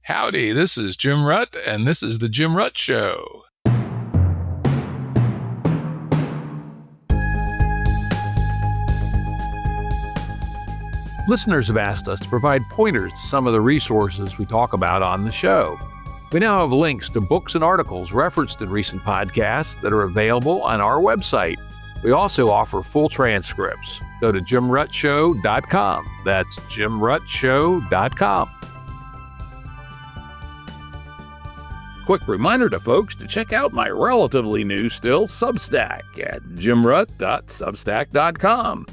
Howdy, this is Jim Rutt, and this is The Jim Rutt Show. Listeners have asked us to provide pointers to some of the resources we talk about on the show. We now have links to books and articles referenced in recent podcasts that are available on our website. We also offer full transcripts. Go to jimruttshow.com. That's jimruttshow.com. Quick reminder to folks to check out my relatively new still Substack at jimrutt.substack.com.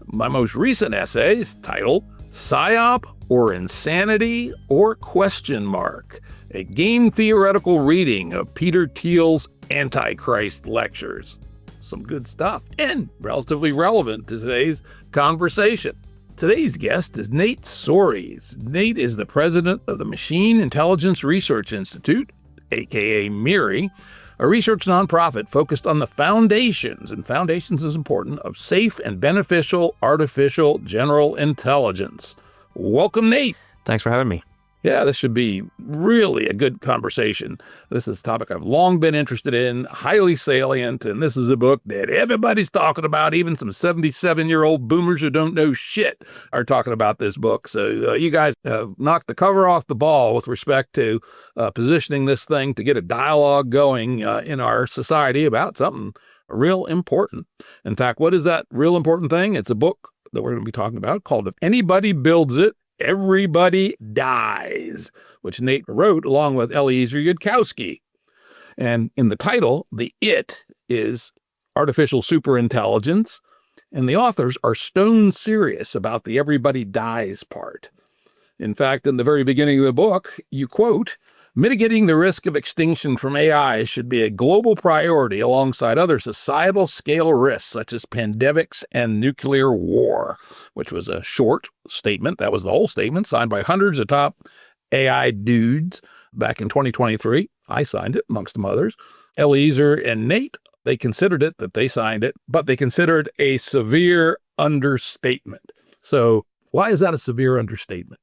My most recent essay is titled PSYOP or Insanity or Question Mark, a game theoretical reading of Peter Thiel's Antichrist lectures. Some good stuff and relatively relevant to today's conversation. Today's guest is Nate Soares. Nate is the president of the Machine Intelligence Research Institute, aka MIRI, a research nonprofit focused on the foundations, and foundations is important, of safe and beneficial artificial general intelligence. Welcome, Nate. Thanks for having me. Yeah, this should be really a good conversation. This is a topic I've long been interested in, highly salient, and this is a book that everybody's talking about. Even some 77-year-old boomers who don't know shit are talking about this book. So you guys knocked the cover off the ball with respect to positioning this thing to get a dialogue going in our society about something real important. In fact, what is that real important thing? It's a book that we're going to be talking about called If Anybody Builds It, Everybody Dies, which Nate wrote along with Eliezer Yudkowsky. And in the title, the it is artificial superintelligence, and the authors are stone serious about the everybody dies part. In fact, in the very beginning of the book, you quote, "Mitigating the risk of extinction from AI should be a global priority alongside other societal scale risks such as pandemics and nuclear war," which was a short statement. That was the whole statement signed by hundreds of top AI dudes back in 2023. I signed it, amongst some others. Eliezer and Nate, they considered it that they signed it, but they considered a severe understatement. So why is that a severe understatement?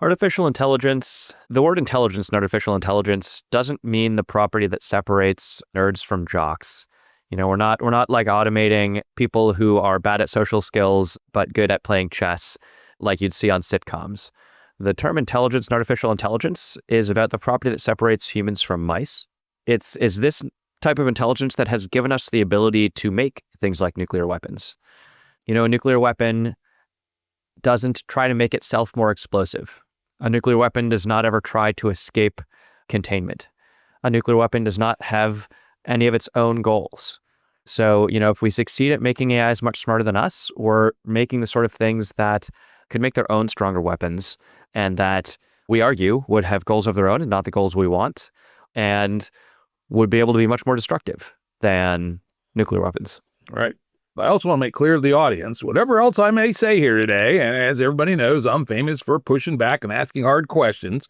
Artificial intelligence, the word intelligence in artificial intelligence doesn't mean the property that separates nerds from jocks. You know, we're not like automating people who are bad at social skills but good at playing chess like you'd see on sitcoms. The term intelligence and artificial intelligence is about the property that separates humans from mice. It's this type of intelligence that has given us the ability to make things like nuclear weapons. You know, a nuclear weapon doesn't try to make itself more explosive. A nuclear weapon does not ever try to escape containment. A nuclear weapon does not have any of its own goals. So, you know, if we succeed at making AIs much smarter than us, we're making the sort of things that could make their own stronger weapons and that we argue would have goals of their own and not the goals we want, and would be able to be much more destructive than nuclear weapons. Right. I also want to make clear to the audience, whatever else I may say here today, and as everybody knows, I'm famous for pushing back and asking hard questions.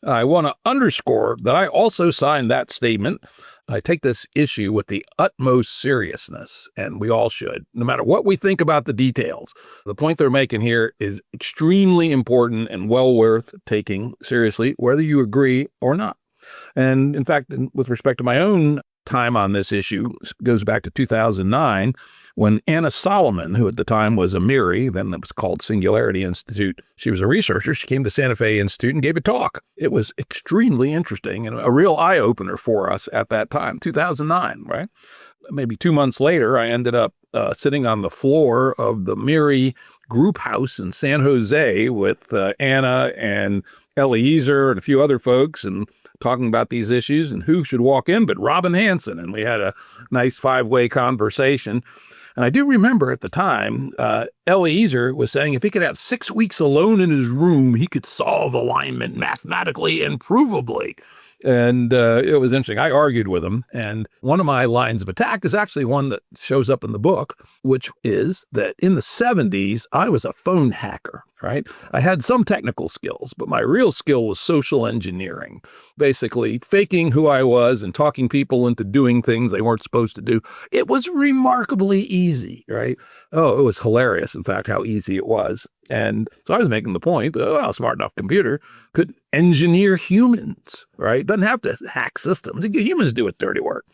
I want to underscore that I also signed that statement. I take this issue with the utmost seriousness, and we all should, no matter what we think about the details. The point they're making here is extremely important and well worth taking seriously, whether you agree or not. And in fact, with respect to my own time on this issue, goes back to 2009, when Anna Solomon, who at the time was a MIRI, then it was called Singularity Institute, she was a researcher. She came to Santa Fe Institute and gave a talk. It was extremely interesting and a real eye-opener for us at that time, 2009, right? Maybe 2 months later, I ended up sitting on the floor of the MIRI group house in San Jose with Anna and Eliezer and a few other folks, and talking about these issues and who should walk in but Robin Hanson. And we had a nice 5-way conversation. And I do remember at the time, Eliezer was saying if he could have 6 weeks alone in his room, he could solve alignment mathematically and provably. And it was interesting. I argued with him. And one of my lines of attack is actually one that shows up in the book, which is that in the 70s, I was a phone hacker, right? I had some technical skills, but my real skill was social engineering, basically faking who I was and talking people into doing things they weren't supposed to do. It was remarkably easy, right? Oh, it was hilarious, in fact, how easy it was. And so I was making the point, well, a smart enough computer could engineer humans, right? Doesn't have to hack systems. Humans do its dirty work.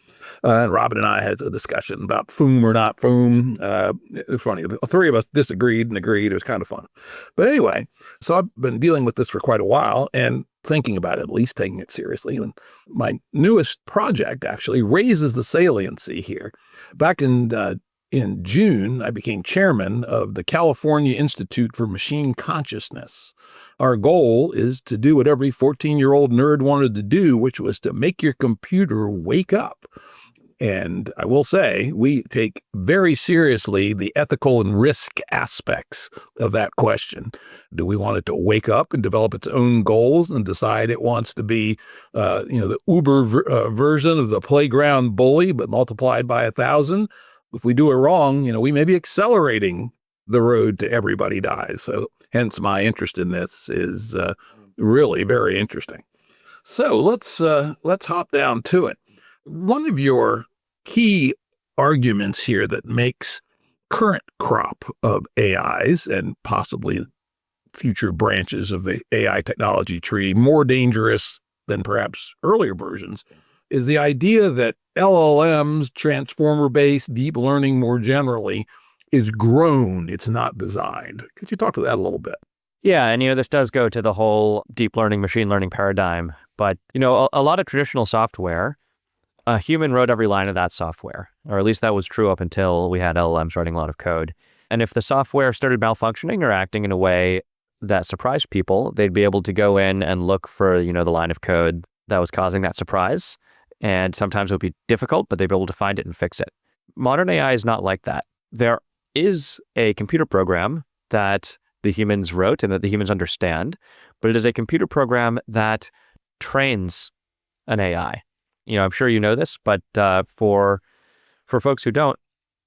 And Robin and I had a discussion about FOOM or not FOOM. It's funny. The three of us disagreed and agreed. It was kind of fun. But anyway, so I've been dealing with this for quite a while and thinking about it, at least taking it seriously. And my newest project actually raises the saliency here. Back in June, I became chairman of the California Institute for Machine Consciousness. Our goal is to do what every 14-year-old nerd wanted to do, which was to make your computer wake up. And I will say, we take very seriously the ethical and risk aspects of that question. Do we want it to wake up and develop its own goals and decide it wants to be, the Uber version of the playground bully, but multiplied by 1,000? If we do it wrong, we may be accelerating the road to everybody dies. So hence my interest in this is really very interesting. So let's hop down to it. One of your key arguments here that makes current crop of AIs and possibly future branches of the AI technology tree more dangerous than perhaps earlier versions is the idea that LLMs, transformer-based deep learning more generally, is grown. It's not designed. Could you talk to that a little bit? Yeah, and this does go to the whole deep learning, machine learning paradigm. But a lot of traditional software, a human wrote every line of that software, or at least that was true up until we had LLMs writing a lot of code. And if the software started malfunctioning or acting in a way that surprised people, they'd be able to go in and look for the line of code that was causing that surprise. And sometimes it would be difficult, but they'd be able to find it and fix it. Modern AI is not like that. There is a computer program that the humans wrote and that the humans understand, but it is a computer program that trains an AI. I'm sure you know this, but for folks who don't,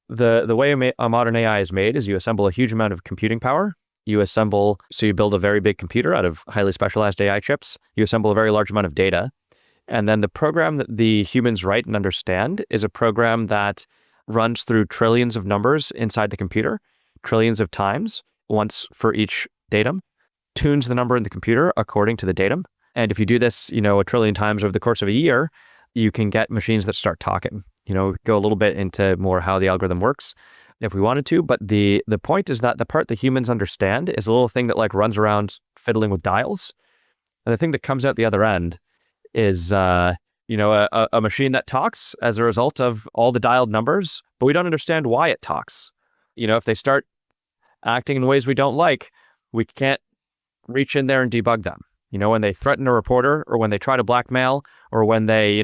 the way a modern AI is made is you assemble a huge amount of computing power. You build a very big computer out of highly specialized AI chips. You assemble a very large amount of data. And then the program that the humans write and understand is a program that runs through trillions of numbers inside the computer, trillions of times, once for each datum, tunes the number in the computer according to the datum. And if you do this, a trillion times over the course of a year, you can get machines that start talking. Go a little bit into more how the algorithm works if we wanted to. But the point is that the part that humans understand is a little thing that runs around fiddling with dials. And the thing that comes out the other end is, a machine that talks as a result of all the dialed numbers, but we don't understand why it talks. If they start acting in ways we don't like, we can't reach in there and debug them. When they threaten a reporter or when they try to blackmail or when they,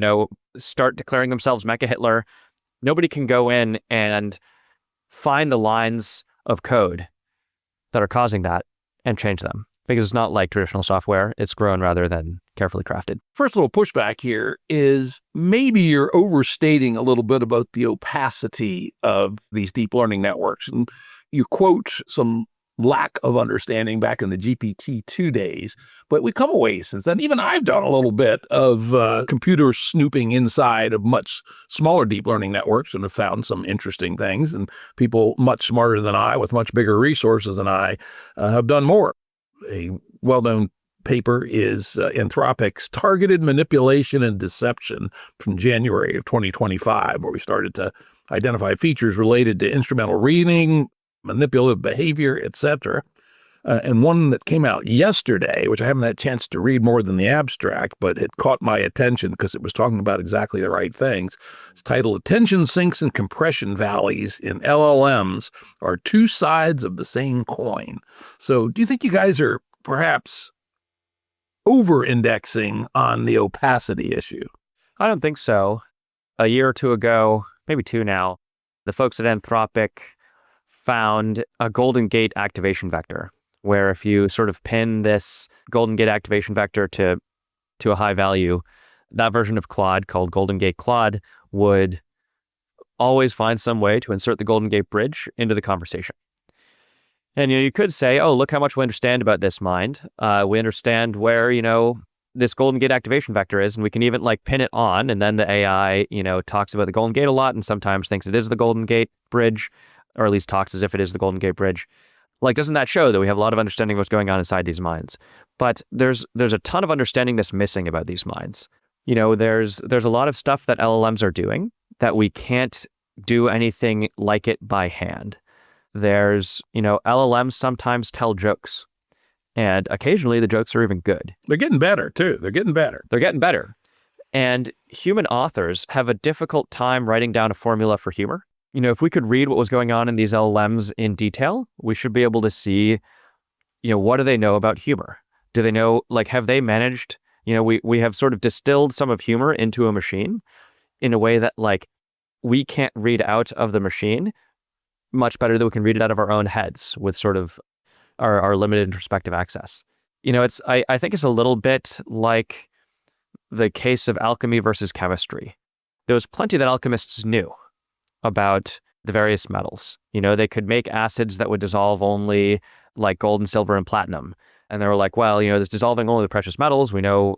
start declaring themselves Mecha Hitler, nobody can go in and find the lines of code that are causing that and change them. Because it's not like traditional software. It's grown rather than carefully crafted. First little pushback here is maybe you're overstating a little bit about the opacity of these deep learning networks. And you quote some lack of understanding back in the GPT-2 days, but we've come a ways since then. Even I've done a little bit of computer snooping inside of much smaller deep learning networks and have found some interesting things. And people much smarter than I, with much bigger resources than I, have done more. A well-known paper is Anthropic's Targeted Manipulation and Deception from January of 2025, where we started to identify features related to instrumental reading, manipulative behavior, etc. And one that came out yesterday, which I haven't had a chance to read more than the abstract, but it caught my attention because it was talking about exactly the right things. It's titled Attention Sinks and Compression Valleys in LLMs Are Two Sides of the Same Coin. So do you think you guys are perhaps over-indexing on the opacity issue? I don't think so. A year or two ago, maybe two now, the folks at Anthropic found a Golden Gate activation vector, where if you sort of pin this Golden Gate activation vector to a high value, that version of Claude called Golden Gate Claude would always find some way to insert the Golden Gate bridge into the conversation. And you could say, oh, look how much we understand about this mind. We understand where, this Golden Gate activation vector is, and we can even pin it on, and then the AI, talks about the Golden Gate a lot and sometimes thinks it is the Golden Gate bridge, or at least talks as if it is the Golden Gate bridge. Like, doesn't that show that we have a lot of understanding of what's going on inside these minds? But there's a ton of understanding that's missing about these minds. There's a lot of stuff that LLMs are doing that we can't do anything like it by hand. There's, LLMs sometimes tell jokes, and occasionally the jokes are even good. They're getting better too. They're getting better. They're getting better. And human authors have a difficult time writing down a formula for humor. If we could read what was going on in these LLMs in detail, we should be able to see, what do they know about humor? Do they know, have they managed, we have sort of distilled some of humor into a machine in a way that, we can't read out of the machine much better than we can read it out of our own heads with sort of our limited introspective access. I think it's a little bit like the case of alchemy versus chemistry. There was plenty that alchemists knew about the various metals. They could make acids that would dissolve only like gold and silver and platinum. And they were like, well, this dissolving only the precious metals. We know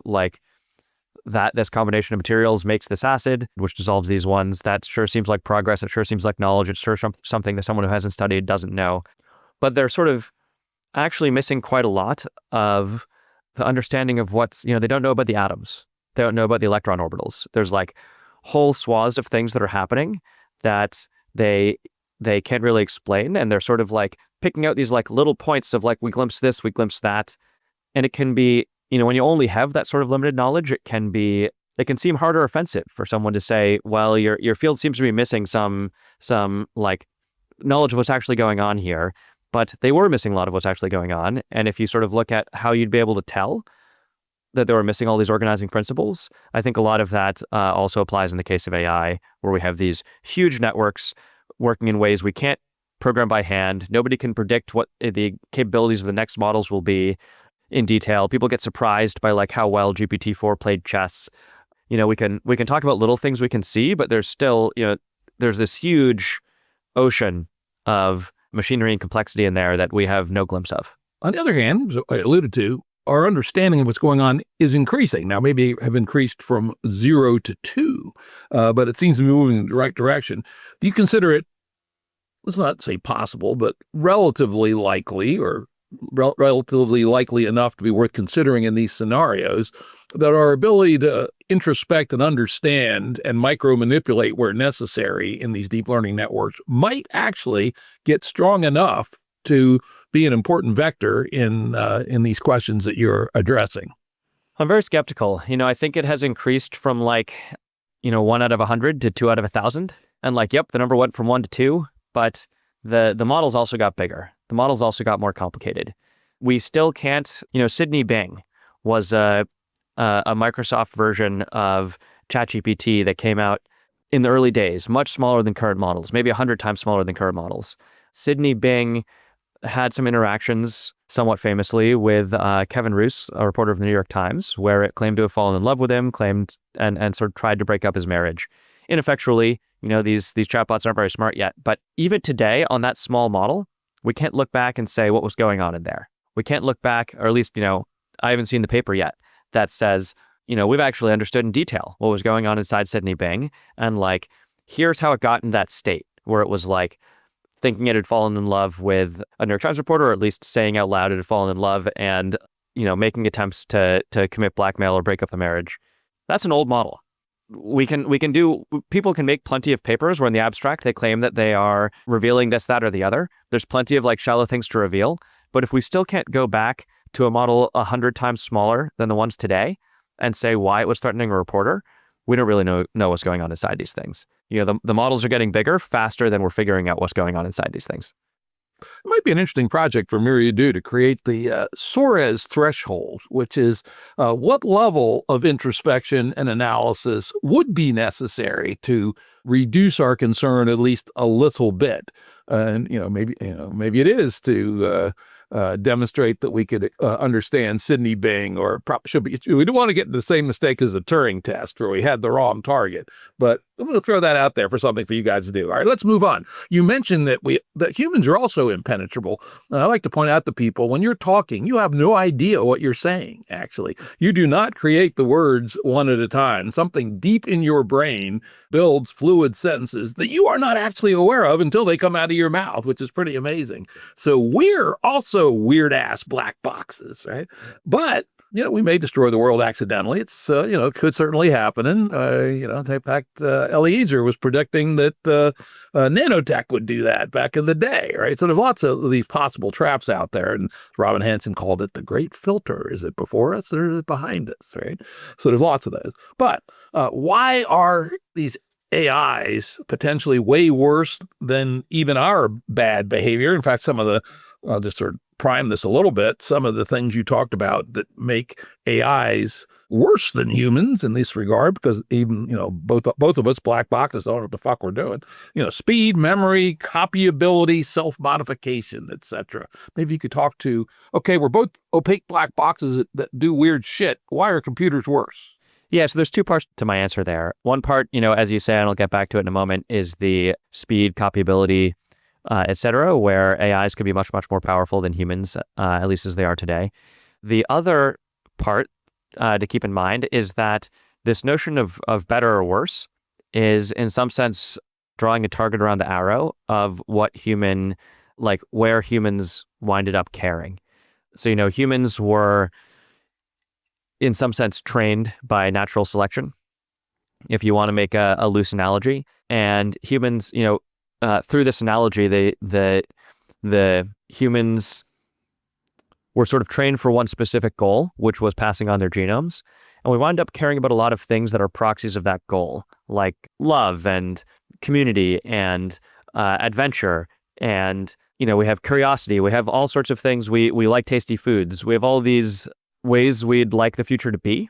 that this combination of materials makes this acid, which dissolves these ones. That sure seems like progress. It sure seems like knowledge. It's sure something that someone who hasn't studied doesn't know. But they're sort of actually missing quite a lot of the understanding of they don't know about the atoms. They don't know about the electron orbitals. There's whole swaths of things that are happening that they can't really explain. And they're sort of picking out these little points of we glimpse this, we glimpse that. And it can be, when you only have that sort of limited knowledge, it can seem hard or offensive for someone to say, well, your field seems to be missing some knowledge of what's actually going on here. But they were missing a lot of what's actually going on. And if you sort of look at how you'd be able to tell that they were missing all these organizing principles, I think a lot of that also applies in the case of AI, where we have these huge networks working in ways we can't program by hand. Nobody can predict what the capabilities of the next models will be in detail. People get surprised by how well GPT-4 played chess. We can talk about little things we can see, but there's still, there's this huge ocean of machinery and complexity in there that we have no glimpse of. On the other hand, as I alluded to, our understanding of what's going on is increasing. Now, maybe have increased from 0 to 2, but it seems to be moving in the right direction. Do you consider it, let's not say possible, but relatively likely, or relatively likely enough to be worth considering in these scenarios, that our ability to introspect and understand and micro-manipulate where necessary in these deep learning networks might actually get strong enough to be an important vector in these questions that you're addressing? I'm very skeptical. I think it has increased from 1 out of 100 to 2 out of 1,000. And yep, the number went from 1 to 2, but the models also got bigger. The models also got more complicated. We still can't, Sydney Bing was a Microsoft version of ChatGPT that came out in the early days, much smaller than current models, maybe 100 times smaller than current models. Sydney Bing had some interactions, somewhat famously, with Kevin Roose, a reporter of the New York Times, where it claimed to have fallen in love with him, claimed and sort of tried to break up his marriage. Ineffectually, these chatbots aren't very smart yet. But even today, on that small model, we can't look back and say what was going on in there. We can't look back, or at least, I haven't seen the paper yet that says, we've actually understood in detail what was going on inside Sydney Bing. And here's how it got in that state where it was thinking it had fallen in love with a New York Times reporter, or at least saying out loud it had fallen in love and, making attempts to commit blackmail or break up the marriage. That's an old model. People can make plenty of papers where in the abstract they claim that they are revealing this, that, or the other. There's plenty of shallow things to reveal. But if we still can't go back to a model 100 times smaller than the ones today and say why it was threatening a reporter, we don't really know what's going on inside these things. The models are getting bigger faster than we're figuring out what's going on inside these things. It might be an interesting project for Miri to do, to create the Soares threshold, which is what level of introspection and analysis would be necessary to reduce our concern at least a little bit. And maybe it is to demonstrate that we could understand Sydney Bing, or we don't want to get the same mistake as the Turing test where we had the wrong target, but we'll throw that out there for something for you guys to do. All right, let's move on. You mentioned that humans are also impenetrable. I like to point out to people, when you're talking, you have no idea what you're saying, actually. You do not create the words one at a time. Something deep in your brain builds fluid sentences that you are not actually aware of until they come out of your mouth, which is pretty amazing. So we're also weird-ass black boxes, right? But we may destroy the world accidentally. It's, it could certainly happen. And, in fact, Eliezer was predicting that nanotech would do that back in the day, right? So there's lots of these possible traps out there. And Robin Hanson called it the great filter. Is it before us or is it behind us, right? So there's lots of those. But why are these AIs potentially way worse than even our bad behavior? In fact, I'll just sort of prime this a little bit, some of the things you talked about that make AIs worse than humans in this regard, because even, both of us black boxes don't know what the fuck we're doing. Speed, memory, copyability, self-modification, etc. Maybe you could talk to, okay, we're both opaque black boxes that do weird shit. Why are computers worse? Yeah, so there's two parts to my answer there. One part, as you say, and I'll get back to it in a moment, is the speed, copyability, et cetera, where AIs could be much, much more powerful than humans, at least as they are today. The other part to keep in mind is that this notion of better or worse is, in some sense, drawing a target around the arrow of where humans winded up caring. So, humans were, in some sense, trained by natural selection, if you want to make a loose analogy. And humans, through this analogy, the humans were sort of trained for one specific goal, which was passing on their genomes. And we wind up caring about a lot of things that are proxies of that goal, like love and community and adventure. And, we have curiosity. We have all sorts of things. We like tasty foods. We have all these ways we'd like the future to be.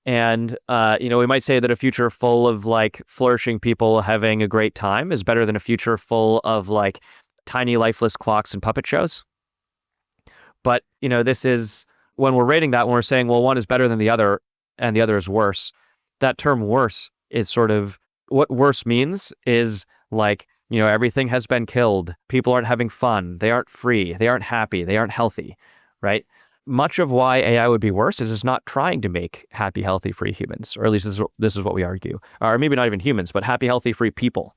And, we might say that a future full of flourishing people having a great time is better than a future full of tiny lifeless clocks and puppet shows. But, this is when we're rating that, when we're saying, well, one is better than the other and the other is worse, that term worse is sort of what worse means is everything has been killed. People aren't having fun. They aren't free. They aren't happy. They aren't healthy, right? Much of why AI would be worse is it's not trying to make happy, healthy, free humans, or at least this is what we argue. Or maybe not even humans, but happy, healthy, free people,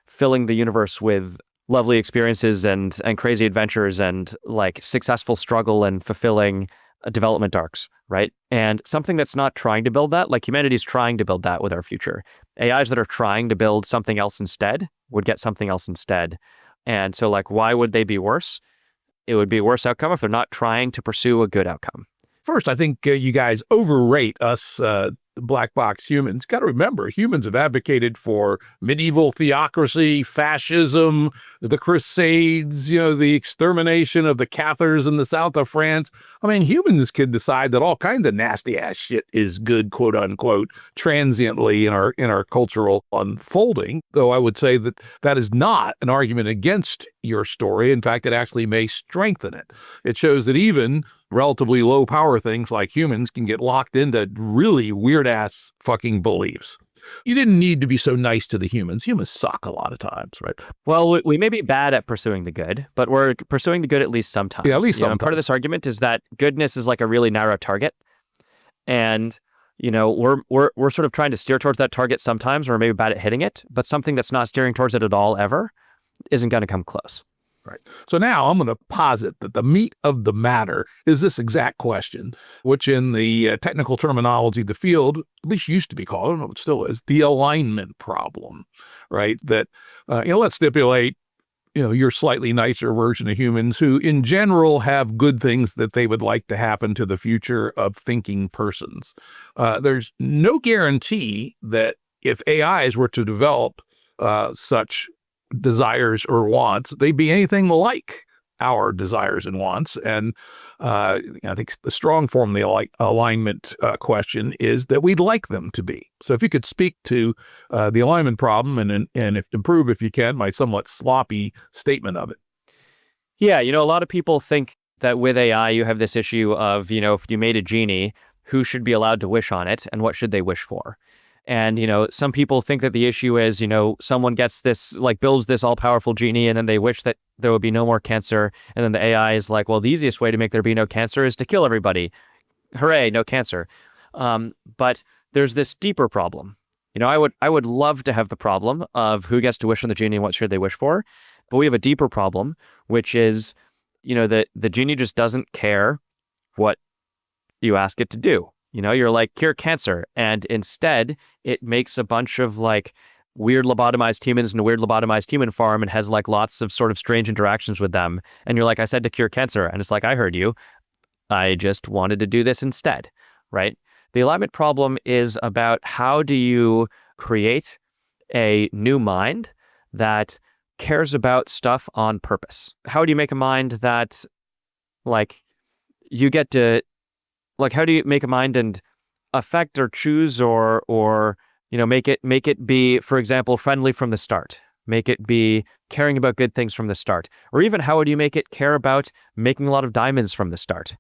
filling the universe with lovely experiences and crazy adventures and successful struggle and fulfilling development arcs, right? And something that's not trying to build that, humanity's trying to build that with our future. AIs that are trying to build something else instead would get something else instead. And so why would they be worse? It would be a worse outcome if they're not trying to pursue a good outcome. First, I think you guys overrate us black box humans. Got to remember, humans have advocated for medieval theocracy, fascism, the Crusades, the extermination of the Cathars in the south of France. I mean, humans can decide that all kinds of nasty ass shit is good, quote unquote, transiently in our cultural unfolding. Though I would say that is not an argument against your story. In fact, it actually may strengthen it. It shows that even relatively low power things like humans can get locked into really weird ass fucking beliefs. You didn't need to be so nice to the humans. Humans suck a lot of times, right? Well, we may be bad at pursuing the good, but we're pursuing the good at least sometimes. Yeah, at least sometimes. And part of this argument is that goodness is a really narrow target. And, we're sort of trying to steer towards that target sometimes, or maybe bad at hitting it, but something that's not steering towards it at all ever isn't going to come close. Right. So now I'm going to posit that the meat of the matter is this exact question, which in the technical terminology of the field, at least used to be called, I don't know if it still is, the alignment problem, right? That, let's stipulate, your slightly nicer version of humans who in general have good things that they would like to happen to the future of thinking persons. There's no guarantee that if AIs were to develop such desires or wants, they'd be anything like our desires and wants. And I think the strong form of the alignment question is that we'd like them to be. So if you could speak to the alignment problem and improve, if you can, my somewhat sloppy statement of it. Yeah, a lot of people think that with AI, you have this issue of, if you made a genie, who should be allowed to wish on it and what should they wish for? And, some people think that the issue is, someone gets this, like builds this all powerful genie and then they wish that there would be no more cancer. And then the AI is like, well, the easiest way to make there be no cancer is to kill everybody. Hooray, no cancer. But there's this deeper problem. I would love to have the problem of who gets to wish on the genie and what should they wish for. But we have a deeper problem, which is, the genie just doesn't care what you ask it to do. You're like, cure cancer. And instead, it makes a bunch of like weird lobotomized humans in a weird lobotomized human farm and has like lots of sort of strange interactions with them. And you're like, I said to cure cancer. And it's like, I heard you. I just wanted to do this instead, right? The alignment problem is about how do you create a new mind that cares about stuff on purpose? How do you make a mind that like you get to like how do you make a mind and affect or choose or make it be, for example, friendly from the start, make it be caring about good things from the start, or even how would you make it care about making a lot of diamonds from the start,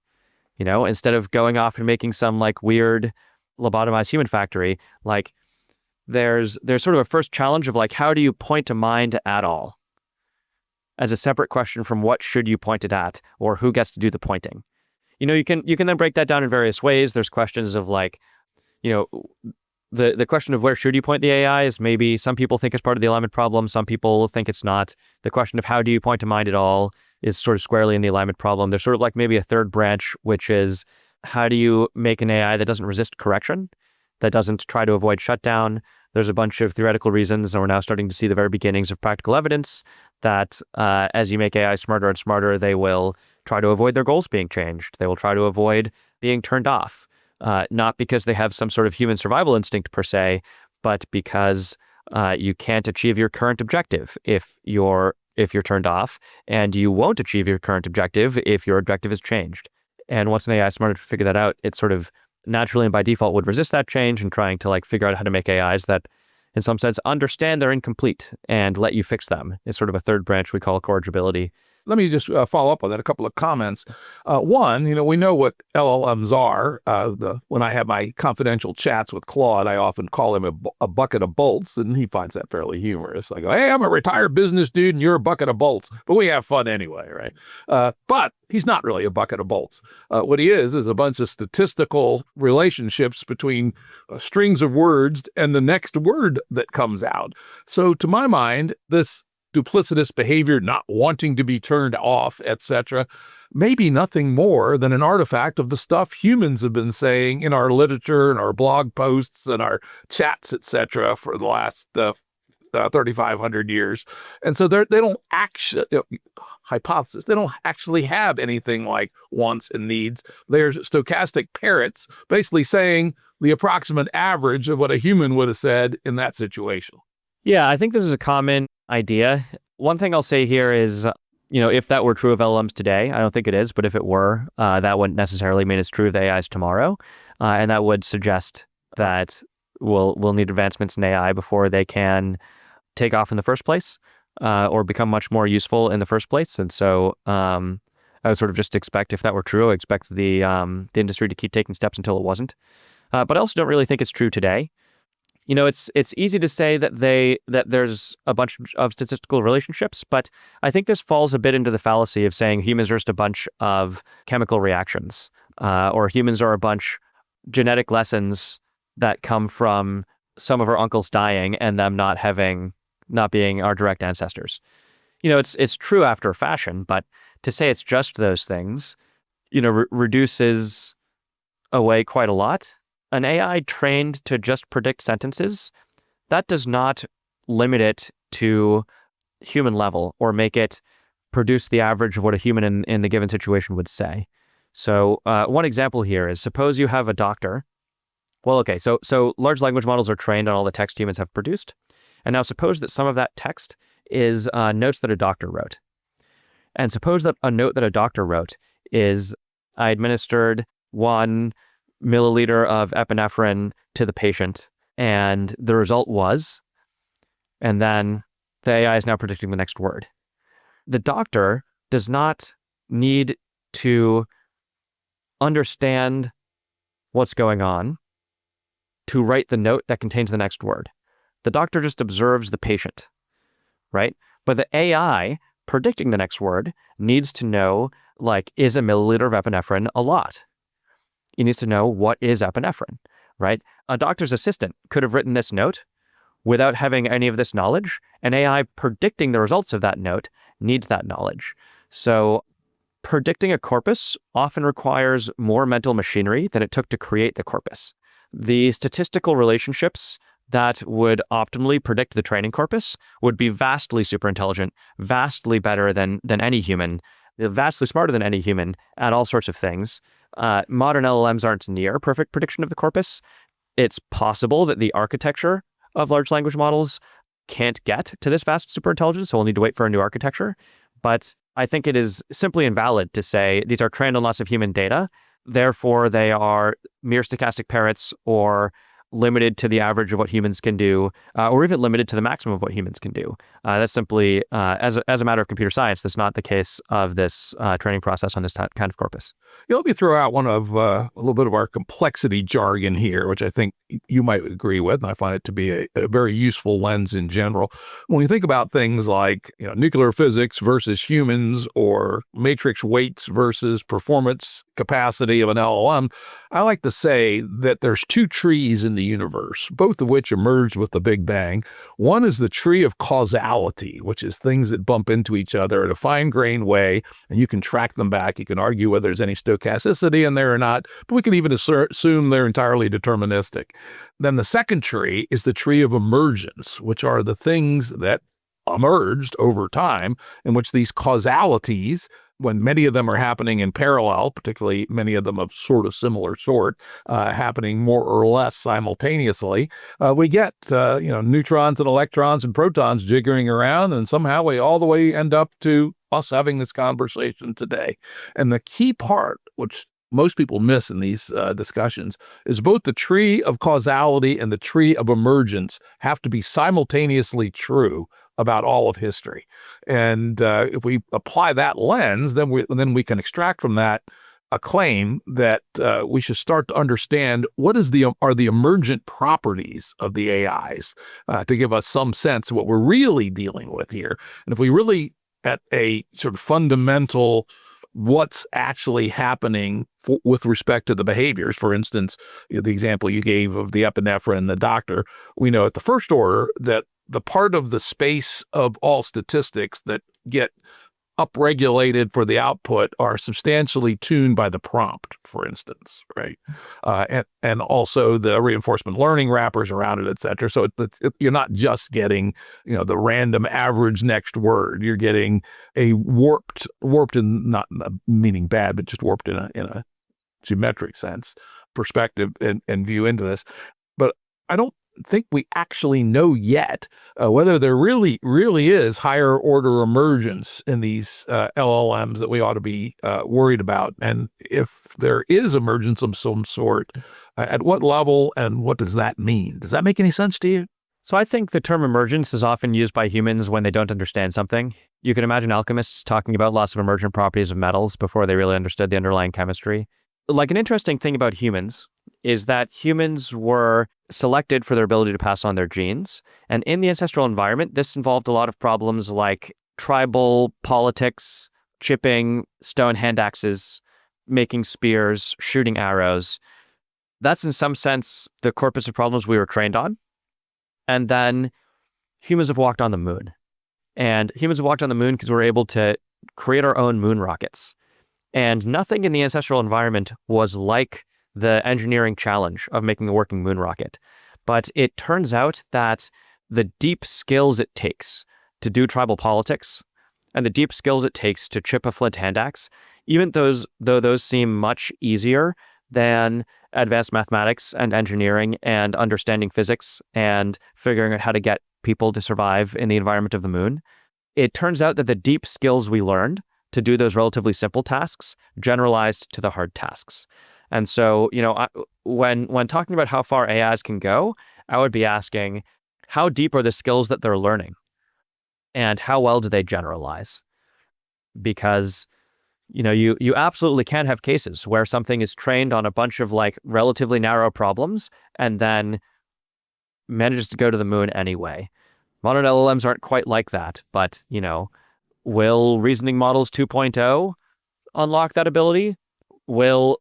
instead of going off and making some like weird lobotomized human factory. Like there's sort of a first challenge of like, how do you point a mind at all as a separate question from what should you point it at or who gets to do the pointing? You can then break that down in various ways. There's questions of like, the question of where should you point the AI is maybe some people think it's part of the alignment problem. Some people think it's not. The question of how do you point a mind at all is sort of squarely in the alignment problem. There's sort of like maybe a third branch, which is how do you make an AI that doesn't resist correction, that doesn't try to avoid shutdown? There's a bunch of theoretical reasons, and we're now starting to see the very beginnings of practical evidence that as you make AI smarter and smarter, they will try to avoid their goals being changed. They will try to avoid being turned off, not because they have some sort of human survival instinct per se, but because you can't achieve your current objective if you're turned off, and you won't achieve your current objective if your objective is changed. And once an AI is smart enough to figure that out, it sort of naturally and by default would resist that change and trying to like figure out how to make AIs that in some sense understand they're incomplete and let you fix them is sort of a third branch we call corrigibility. Let me just follow up on that. A couple of comments. One, we know what LLMs are. When I have my confidential chats with Claude, I often call him a bucket of bolts, and he finds that fairly humorous. I go, hey, I'm a retired business dude, and you're a bucket of bolts. But we have fun anyway, right? But he's not really a bucket of bolts. What he is a bunch of statistical relationships between strings of words and the next word that comes out. So to my mind, this duplicitous behavior, not wanting to be turned off, etc., may be nothing more than an artifact of the stuff humans have been saying in our literature and our blog posts and our chats, etc., for the last 3,500 years. And so they don't actually, hypothesis, they don't actually have anything like wants and needs. They're stochastic parrots, basically saying the approximate average of what a human would have said in that situation. Yeah, I think this is a common idea. One thing I'll say here is, if that were true of LLMs today, I don't think it is, but if it were, that wouldn't necessarily mean it's true of the AIs tomorrow. And that would suggest that we'll need advancements in AI before they can take off in the first place, or become much more useful in the first place. And so I would sort of just expect, if that were true, I expect the industry to keep taking steps until it wasn't. But I also don't really think it's true today. It's easy to say that there's a bunch of statistical relationships, but I think this falls a bit into the fallacy of saying humans are just a bunch of chemical reactions, or humans are a bunch genetic lessons that come from some of our uncles dying and them not being our direct ancestors. It's true after a fashion, but to say it's just those things, reduces away quite a lot. An AI trained to just predict sentences, that does not limit it to human level or make it produce the average of what a human in the given situation would say. So one example here is, suppose you have a doctor. Well, okay, so large language models are trained on all the text humans have produced. And now suppose that some of that text is notes that a doctor wrote. And suppose that a note that a doctor wrote is, I administered 1 milliliter of epinephrine to the patient, and the result was, and then the AI is now predicting the next word. The doctor does not need to understand what's going on to write the note that contains the next word. The doctor just observes the patient, right? But the AI predicting the next word needs to know, like, is a milliliter of epinephrine a lot? It needs to know what is epinephrine, right? A doctor's assistant could have written this note without having any of this knowledge. An AI predicting the results of that note needs that knowledge. So predicting a corpus often requires more mental machinery than it took to create the corpus. The statistical relationships that would optimally predict the training corpus would be vastly superintelligent, vastly better than any human, vastly smarter than any human at all sorts of things. Modern LLMs aren't near perfect prediction of the corpus. It's possible that the architecture of large language models can't get to this vast superintelligence, so we'll need to wait for a new architecture. But I think it is simply invalid to say these are trained on lots of human data, therefore they are mere stochastic parrots or limited to the average of what humans can do, or even limited to the maximum of what humans can do. That's simply, as a matter of computer science, that's not the case of this training process on this kind of corpus. Yeah, let me throw out one of a little bit of our complexity jargon here, which I think you might agree with, and I find it to be a very useful lens in general. When you think about things like nuclear physics versus humans, or matrix weights versus performance capacity of an LLM, I like to say that there's two trees in the universe, both of which emerged with the Big Bang. One is the tree of causality, which is things that bump into each other in a fine-grained way, and you can track them back. You can argue whether there's any stochasticity in there or not, but we can even assume they're entirely deterministic. Then the second tree is the tree of emergence, which are the things that emerged over time, in which these causalities, when many of them are happening in parallel, particularly many of them of sort of similar sort, happening more or less simultaneously, we get neutrons and electrons and protons jiggering around, and somehow we all the way end up to us having this conversation today. And the key part, which most people miss in these discussions, is both the tree of causality and the tree of emergence have to be simultaneously true about all of history. And if we apply that lens, then we can extract from that a claim that we should start to understand what are the emergent properties of the AIs to give us some sense of what we're really dealing with here. And if we really, at a sort of fundamental, what's actually happening with respect to the behaviors, for instance, the example you gave of the epinephrine and the doctor, we know at the first order that the part of the space of all statistics that get upregulated for the output are substantially tuned by the prompt, for instance, right? And also the reinforcement learning wrappers around it, et cetera. So you're not just getting, the random average next word. You're getting a warped in, not meaning bad, but just warped in a geometric sense, perspective and view into this. But I don't think we actually know yet whether there really is higher order emergence in these LLMs that we ought to be worried about. And if there is emergence of some sort, at what level and what does that mean? Does that make any sense to you? So I think the term emergence is often used by humans when they don't understand something. You can imagine alchemists talking about lots of emergent properties of metals before they really understood the underlying chemistry. Like, an interesting thing about humans is that humans were selected for their ability to pass on their genes. And in the ancestral environment, this involved a lot of problems like tribal politics, chipping, stone hand axes, making spears, shooting arrows. That's in some sense the corpus of problems we were trained on. And then humans have walked on the moon. And humans have walked on the moon because we're able to create our own moon rockets. And nothing in the ancestral environment was like the engineering challenge of making a working moon rocket. But it turns out that the deep skills it takes to do tribal politics and the deep skills it takes to chip a flint hand axe, even though those seem much easier than advanced mathematics and engineering and understanding physics and figuring out how to get people to survive in the environment of the moon, it turns out that the deep skills we learned to do those relatively simple tasks generalized to the hard tasks. And so, when talking about how far AIs can go, I would be asking, how deep are the skills that they're learning? And how well do they generalize? because you absolutely can have cases where something is trained on a bunch of like relatively narrow problems and then manages to go to the moon anyway. Modern LLMs aren't quite like that, but will reasoning models 2.0 unlock that ability? Will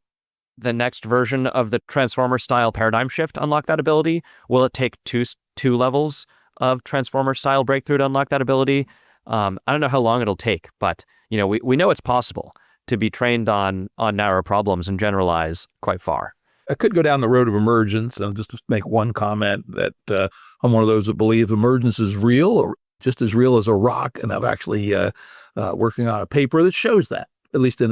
the next version of the transformer style paradigm shift unlock that ability? Will it take two levels of transformer style breakthrough to unlock that ability? I don't know how long it'll take, but we know it's possible to be trained on narrow problems and generalize quite far. I could go down the road of emergence and just make one comment that I'm one of those that believe emergence is real, or just as real as a rock, and I'm actually working on a paper that shows that, at least in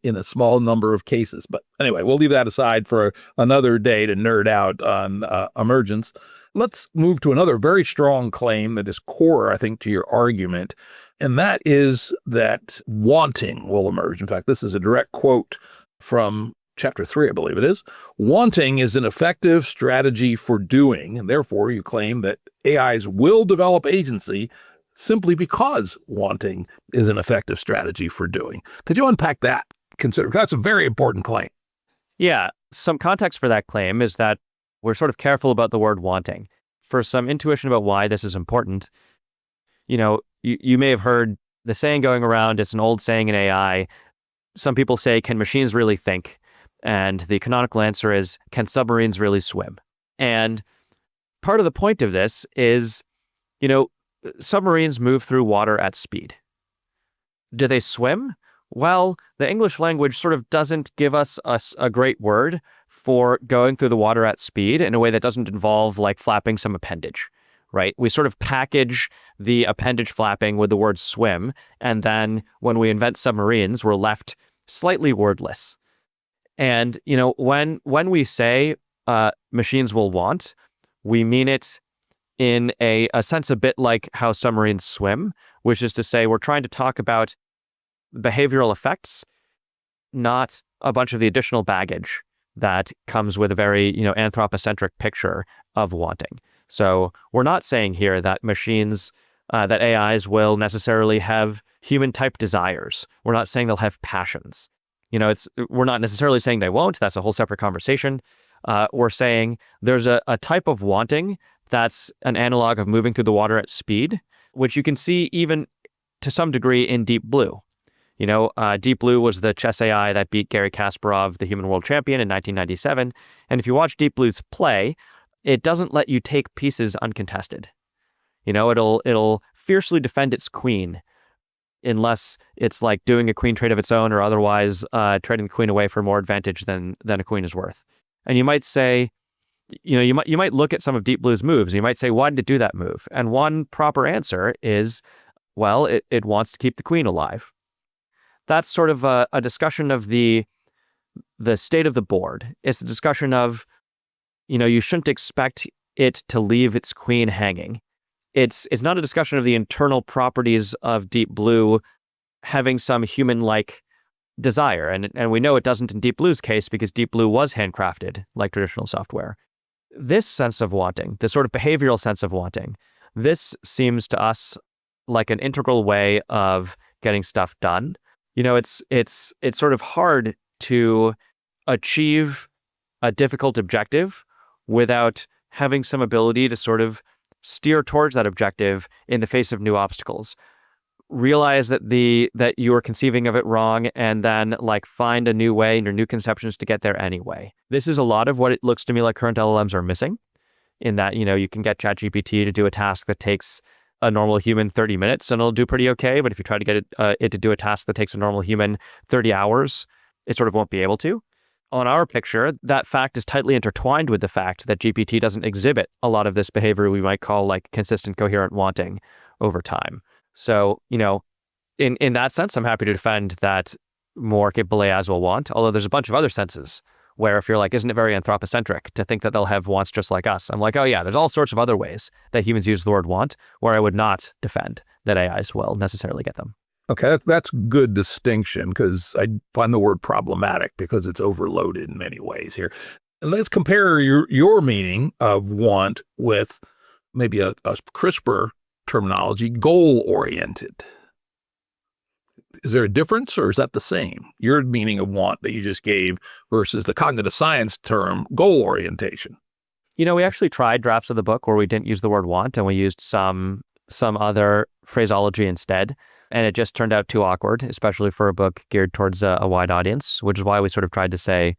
a small number of cases. But anyway, we'll leave that aside for another day to nerd out on emergence. Let's move to another very strong claim that is core, I think, to your argument, and that is that wanting will emerge. In fact, this is a direct quote from Chapter 3, I believe it is. Wanting is an effective strategy for doing, and therefore you claim that AIs will develop agency simply because wanting is an effective strategy for doing. Could you unpack that? That's a very important claim. Yeah, some context for that claim is that we're sort of careful about the word wanting. For some intuition about why this is important, you may have heard the saying going around, it's an old saying in AI. Some people say, can machines really think? And the canonical answer is, can submarines really swim? And part of the point of this is, submarines move through water at speed. Do they swim? Well, the English language sort of doesn't give us a great word for going through the water at speed in a way that doesn't involve like flapping some appendage, right? We sort of package the appendage flapping with the word swim, and then when we invent submarines, we're left slightly wordless. And, when we say machines will want, we mean it in a sense a bit like how submarines swim, which is to say we're trying to talk about behavioral effects, not a bunch of the additional baggage that comes with a very, anthropocentric picture of wanting. So we're not saying here that machines, that AIs will necessarily have human-type desires. We're not saying they'll have passions. We're not necessarily saying they won't. That's a whole separate conversation. We're saying there's a type of wanting that's an analog of moving through the water at speed, which you can see even to some degree in Deep Blue. Deep Blue was the chess AI that beat Garry Kasparov, the human world champion, in 1997. And if you watch Deep Blue's play, it doesn't let you take pieces uncontested. It'll fiercely defend its queen, unless it's like doing a queen trade of its own or otherwise trading the queen away for more advantage than a queen is worth. And you might say, you might look at some of Deep Blue's moves. You might say, why did it do that move? And one proper answer is, well, it wants to keep the queen alive. That's sort of a discussion of the state of the board. It's a discussion of, you shouldn't expect it to leave its queen hanging. It's not a discussion of the internal properties of Deep Blue having some human-like desire. And we know it doesn't in Deep Blue's case because Deep Blue was handcrafted like traditional software. This sense of wanting, this sort of behavioral sense of wanting, this seems to us like an integral way of getting stuff done. It's sort of hard to achieve a difficult objective without having some ability to sort of steer towards that objective in the face of new obstacles. Realize that you are conceiving of it wrong, and then like find a new way in your new conceptions to get there anyway. This is a lot of what it looks to me like current LLMs are missing, in that you can get ChatGPT to do a task that takes a normal human 30 minutes and it'll do pretty okay. But if you try to get it to do a task that takes a normal human 30 hours, it sort of won't be able to. On our picture, that fact is tightly intertwined with the fact that GPT doesn't exhibit a lot of this behavior we might call like consistent, coherent wanting over time. So, in that sense, I'm happy to defend that more capable AIs will want, although there's a bunch of other senses where if you're like, isn't it very anthropocentric to think that they'll have wants just like us? I'm like, oh yeah, there's all sorts of other ways that humans use the word want where I would not defend that AIs will necessarily get them. Okay, that's good distinction, because I find the word problematic because it's overloaded in many ways here. And let's compare your meaning of want with maybe a crisper terminology, goal-oriented. Is there a difference, or is that the same? Your meaning of want that you just gave versus the cognitive science term goal orientation. We actually tried drafts of the book where we didn't use the word want and we used some other phraseology instead. And it just turned out too awkward, especially for a book geared towards a wide audience, which is why we sort of tried to say,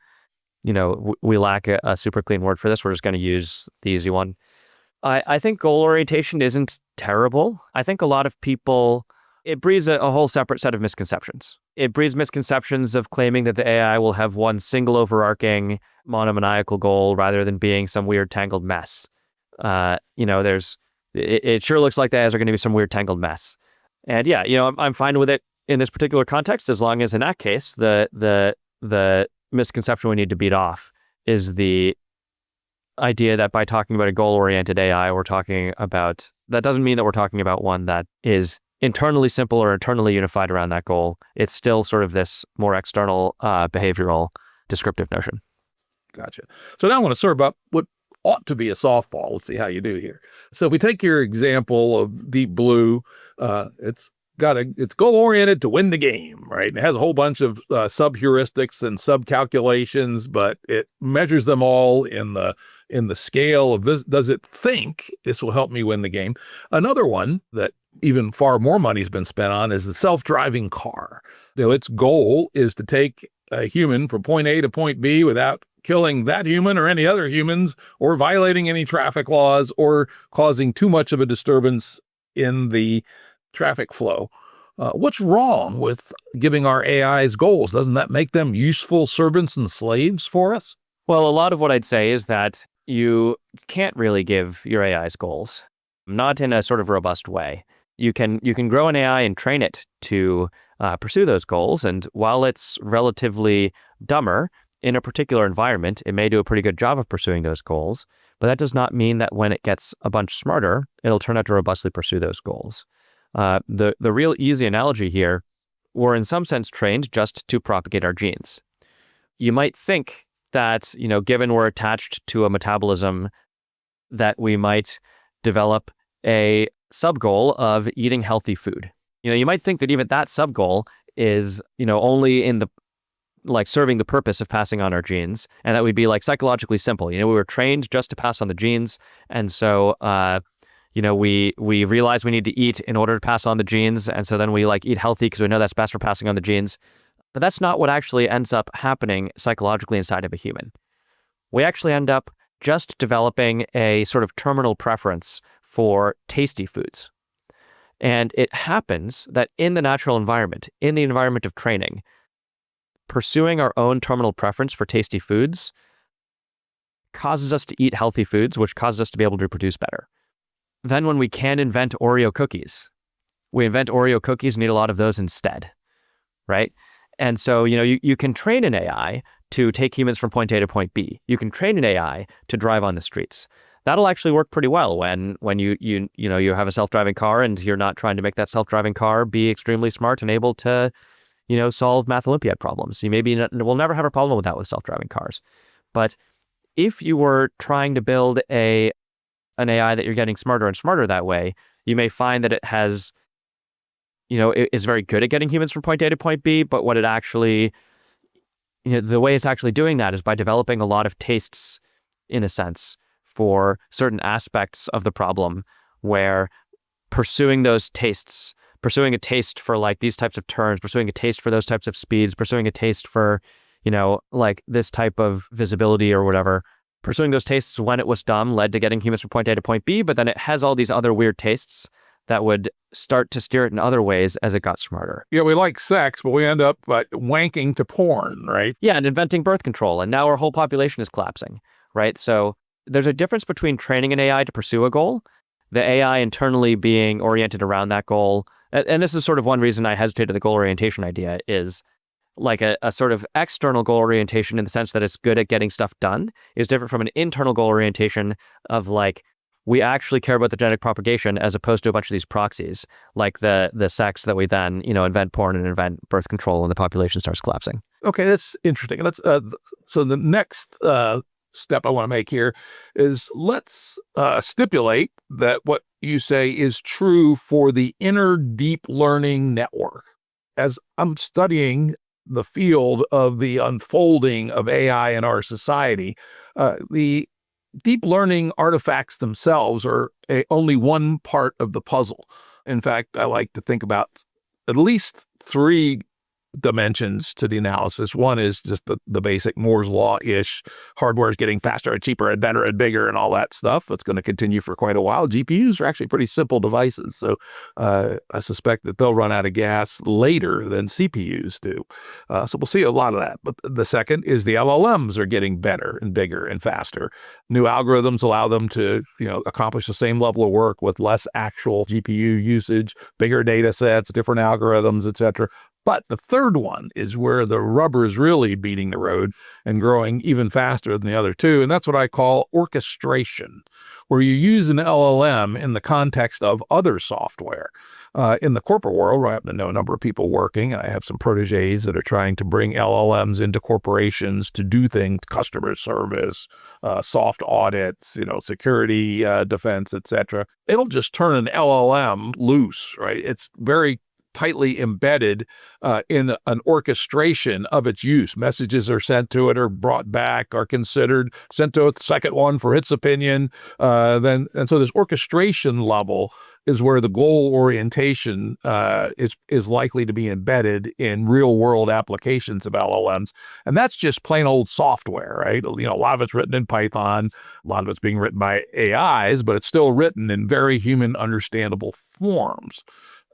we lack a super clean word for this. We're just going to use the easy one. I think goal orientation isn't terrible. I think a lot of people, it breeds a whole separate set of misconceptions. It breeds misconceptions of claiming that the AI will have one single overarching monomaniacal goal rather than being some weird tangled mess. It sure looks like the AIs are going to be some weird tangled mess. And yeah, I'm fine with it in this particular context, as long as in that case, the misconception we need to beat off is the idea that by talking about a goal-oriented AI, that doesn't mean that we're talking about one that is internally simple or internally unified around that goal. It's still sort of this more external behavioral descriptive notion. Gotcha. So now I want to serve up what ought to be a softball. Let's see how you do here. So if we take your example of Deep Blue, it's goal-oriented to win the game, right? And it has a whole bunch of sub-heuristics and sub-calculations, but it measures them all in the scale of this. Does it think this will help me win the game? Another one that even far more money's been spent on is the self-driving car. Its goal is to take a human from point A to point B without killing that human or any other humans, or violating any traffic laws, or causing too much of a disturbance in the traffic flow. What's wrong with giving our AIs goals? Doesn't that make them useful servants and slaves for us? Well, a lot of what I'd say is that you can't really give your AIs goals, not in a sort of robust way. You can grow an AI and train it to pursue those goals. And while it's relatively dumber in a particular environment, it may do a pretty good job of pursuing those goals. But that does not mean that when it gets a bunch smarter, it'll turn out to robustly pursue those goals. The real easy analogy here, we're in some sense trained just to propagate our genes. You might think that, given we're attached to a metabolism, that we might develop a sub-goal of eating healthy food. You might think that even that sub-goal is, only in the, serving the purpose of passing on our genes, and that would be psychologically simple. We were trained just to pass on the genes, and so we realize we need to eat in order to pass on the genes, and so then we eat healthy because we know that's best for passing on the genes. But that's not what actually ends up happening psychologically inside of a human. We actually end up just developing a sort of terminal preference for tasty foods. And it happens that in the natural environment, in the environment of training, pursuing our own terminal preference for tasty foods causes us to eat healthy foods, which causes us to be able to reproduce better. Then when we can invent Oreo cookies, we invent Oreo cookies and eat a lot of those instead, right? And so, you can train an AI to take humans from point A to point B. You can train an AI to drive on the streets. That'll actually work pretty well when you have a self-driving car and you're not trying to make that self-driving car be extremely smart and able to, solve Math Olympiad problems. We'll never have a problem with that with self-driving cars. But if you were trying to build an AI that you're getting smarter and smarter that way, you may find that it has, it is very good at getting humans from point A to point B, but what it actually, the way it's actually doing that is by developing a lot of tastes, in a sense, for certain aspects of the problem, where pursuing those tastes, pursuing a taste for these types of turns, pursuing a taste for those types of speeds, pursuing a taste for, this type of visibility or whatever, pursuing those tastes when it was dumb led to getting humans from point A to point B, but then it has all these other weird tastes that would start to steer it in other ways as it got smarter. Yeah, we like sex, but we end up wanking to porn, right? Yeah, and inventing birth control, and now our whole population is collapsing, right? So there's a difference between training an AI to pursue a goal, the AI internally being oriented around that goal, and this is sort of one reason I hesitated the goal orientation idea, is a sort of external goal orientation in the sense that it's good at getting stuff done is different from an internal goal orientation of we actually care about the genetic propagation as opposed to a bunch of these proxies, like the sex that we then, invent porn and invent birth control and the population starts collapsing. Okay, that's interesting. Let's so the next step I want to make here is let's stipulate that what you say is true for the inner deep learning network. as I'm studying the field of the unfolding of AI in our society, the deep learning artifacts themselves are only one part of the puzzle. In fact, I like to think about at least three dimensions to the analysis. One is just the basic Moore's law-ish. Hardware is getting faster and cheaper and better and bigger and all that stuff. That's going to continue for quite a while. GPUs are actually pretty simple devices. So I suspect that they'll run out of gas later than CPUs do. So we'll see a lot of that. But the second is the LLMs are getting better and bigger and faster. New algorithms allow them to, accomplish the same level of work with less actual GPU usage, bigger data sets, different algorithms, etc. But the third one is where the rubber is really beating the road and growing even faster than the other two. And that's what I call orchestration, where you use an LLM in the context of other software. In the corporate world, where I happen to know a number of people working, and I have some protégés that are trying to bring LLMs into corporations to do things, customer service, soft audits, security, defense, etc. It'll just turn an LLM loose, right? It's very tightly embedded in an orchestration of its use. Messages are sent to it, are brought back, are considered, sent to a second one for its opinion. And so this orchestration level is where the goal orientation is likely to be embedded in real world applications of LLMs. And that's just plain old software, right? A lot of it's written in Python, a lot of it's being written by AIs, but it's still written in very human understandable forms.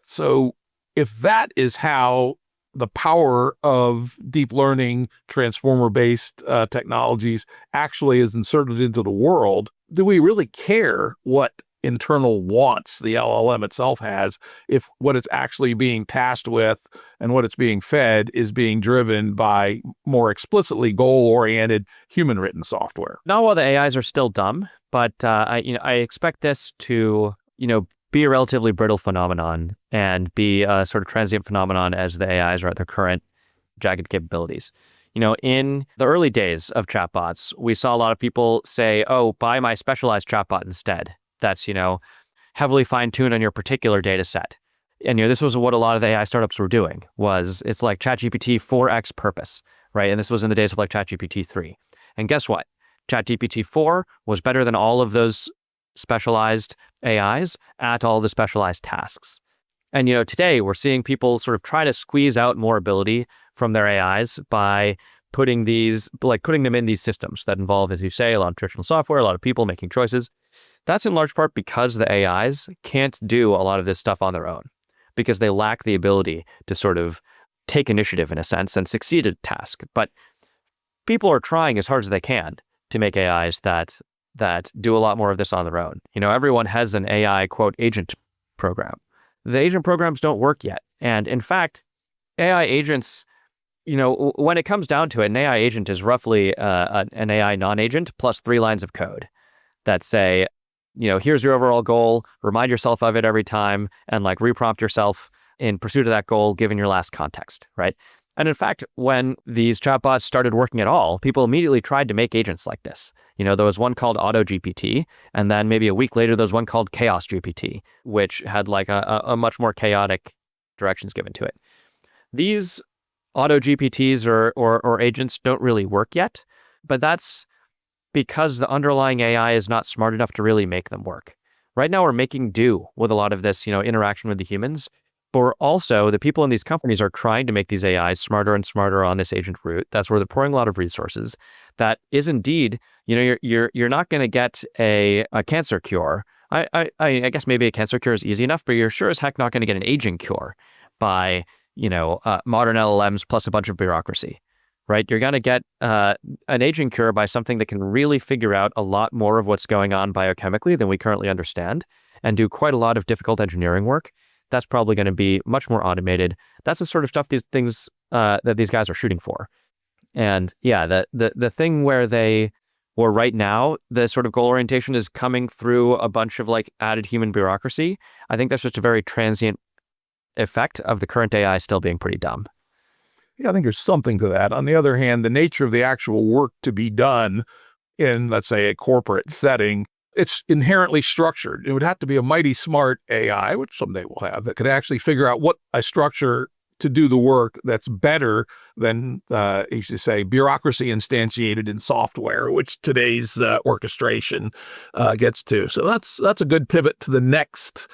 So if that is how the power of deep learning, transformer-based technologies actually is inserted into the world, do we really care what internal wants the LLM itself has if what it's actually being tasked with and what it's being fed is being driven by more explicitly goal-oriented human-written software? Not while the AIs are still dumb, but I expect this to, be a relatively brittle phenomenon and be a sort of transient phenomenon as the AIs are at their current jagged capabilities. In the early days of chatbots, we saw a lot of people say, oh, buy my specialized chatbot instead. That's, heavily fine-tuned on your particular data set. And, this was what a lot of the AI startups were doing, it's like ChatGPT 4x purpose, right? And this was in the days of like ChatGPT 3. And guess what? ChatGPT 4 was better than all of those specialized AIs at all the specialized tasks. And, today we're seeing people sort of try to squeeze out more ability from their AIs by putting them in these systems that involve, as you say, a lot of traditional software, a lot of people making choices. That's in large part because the AIs can't do a lot of this stuff on their own, because they lack the ability to sort of take initiative in a sense and succeed at a task. But people are trying as hard as they can to make AIs that do a lot more of this on their own. Everyone has an AI, quote, agent program. The agent programs don't work yet. And in fact, AI agents, when it comes down to it, an AI agent is roughly an AI non-agent plus 3 lines of code that say, here's your overall goal, remind yourself of it every time, and reprompt yourself in pursuit of that goal given your last context, right? And in fact, when these chatbots started working at all, people immediately tried to make agents like this. There was one called AutoGPT, and then maybe a week later, there was one called Chaos GPT, which had a much more chaotic directions given to it. These AutoGPTs or agents don't really work yet, but that's because the underlying AI is not smart enough to really make them work. Right now, we're making do with a lot of this, interaction with the humans. But also, the people in these companies are trying to make these AIs smarter and smarter on this agent route. That's where they're pouring a lot of resources. That is indeed, you're not going to get a cancer cure. I guess maybe a cancer cure is easy enough, but you're sure as heck not going to get an aging cure by, modern LLMs plus a bunch of bureaucracy, right? You're going to get an aging cure by something that can really figure out a lot more of what's going on biochemically than we currently understand and do quite a lot of difficult engineering work. That's probably going to be much more automated. That's the sort of stuff that these guys are shooting for. And yeah, the thing where right now, the sort of goal orientation is coming through a bunch of added human bureaucracy. I think that's just a very transient effect of the current AI still being pretty dumb. Yeah, I think there's something to that. On the other hand, the nature of the actual work to be done in, let's say, a corporate setting, it's inherently structured. It would have to be a mighty smart AI, which someday we'll have, that could actually figure out what a structure to do the work that's better than, you should say, bureaucracy instantiated in software, which today's orchestration gets to. So that's a good pivot to the next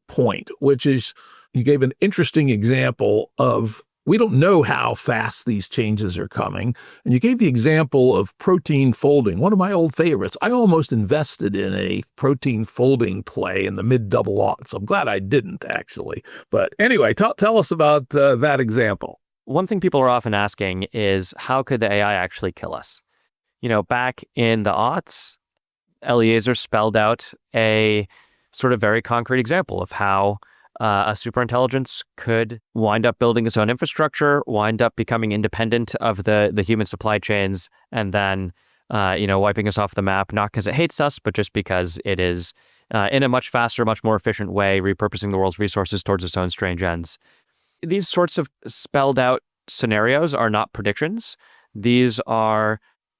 point, which is you gave an interesting example of we don't know how fast these changes are coming. And you gave the example of protein folding, one of my old favorites. I almost invested in a protein folding play in the mid-double aughts. I'm glad I didn't, actually. But anyway, tell us about that example. One thing people are often asking is, how could the AI actually kill us? Back in the aughts, Eliezer spelled out a sort of very concrete example of how a superintelligence could wind up building its own infrastructure, wind up becoming independent of the human supply chains, and then, wiping us off the map, not because it hates us, but just because it is, in a much faster, much more efficient way, repurposing the world's resources towards its own strange ends. These sorts of spelled out scenarios are not predictions. These are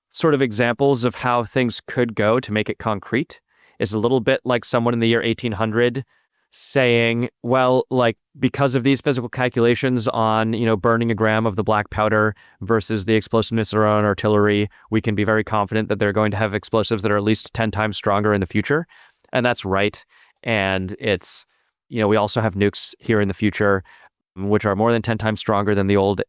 sort of examples of how things could go to make it concrete. It's a little bit like someone in the year 1800 saying, well, like, because of these physical calculations on, burning a gram of the black powder versus the explosiveness of our own artillery, we can be very confident that they're going to have explosives that are at least 10 times stronger in the future. And that's right. And it's, we also have nukes here in the future, which are more than 10 times stronger than the old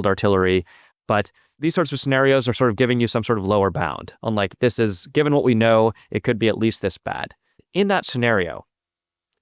artillery. But these sorts of scenarios are sort of giving you some sort of lower bound on, like, this is, given what we know, it could be at least this bad. In that scenario,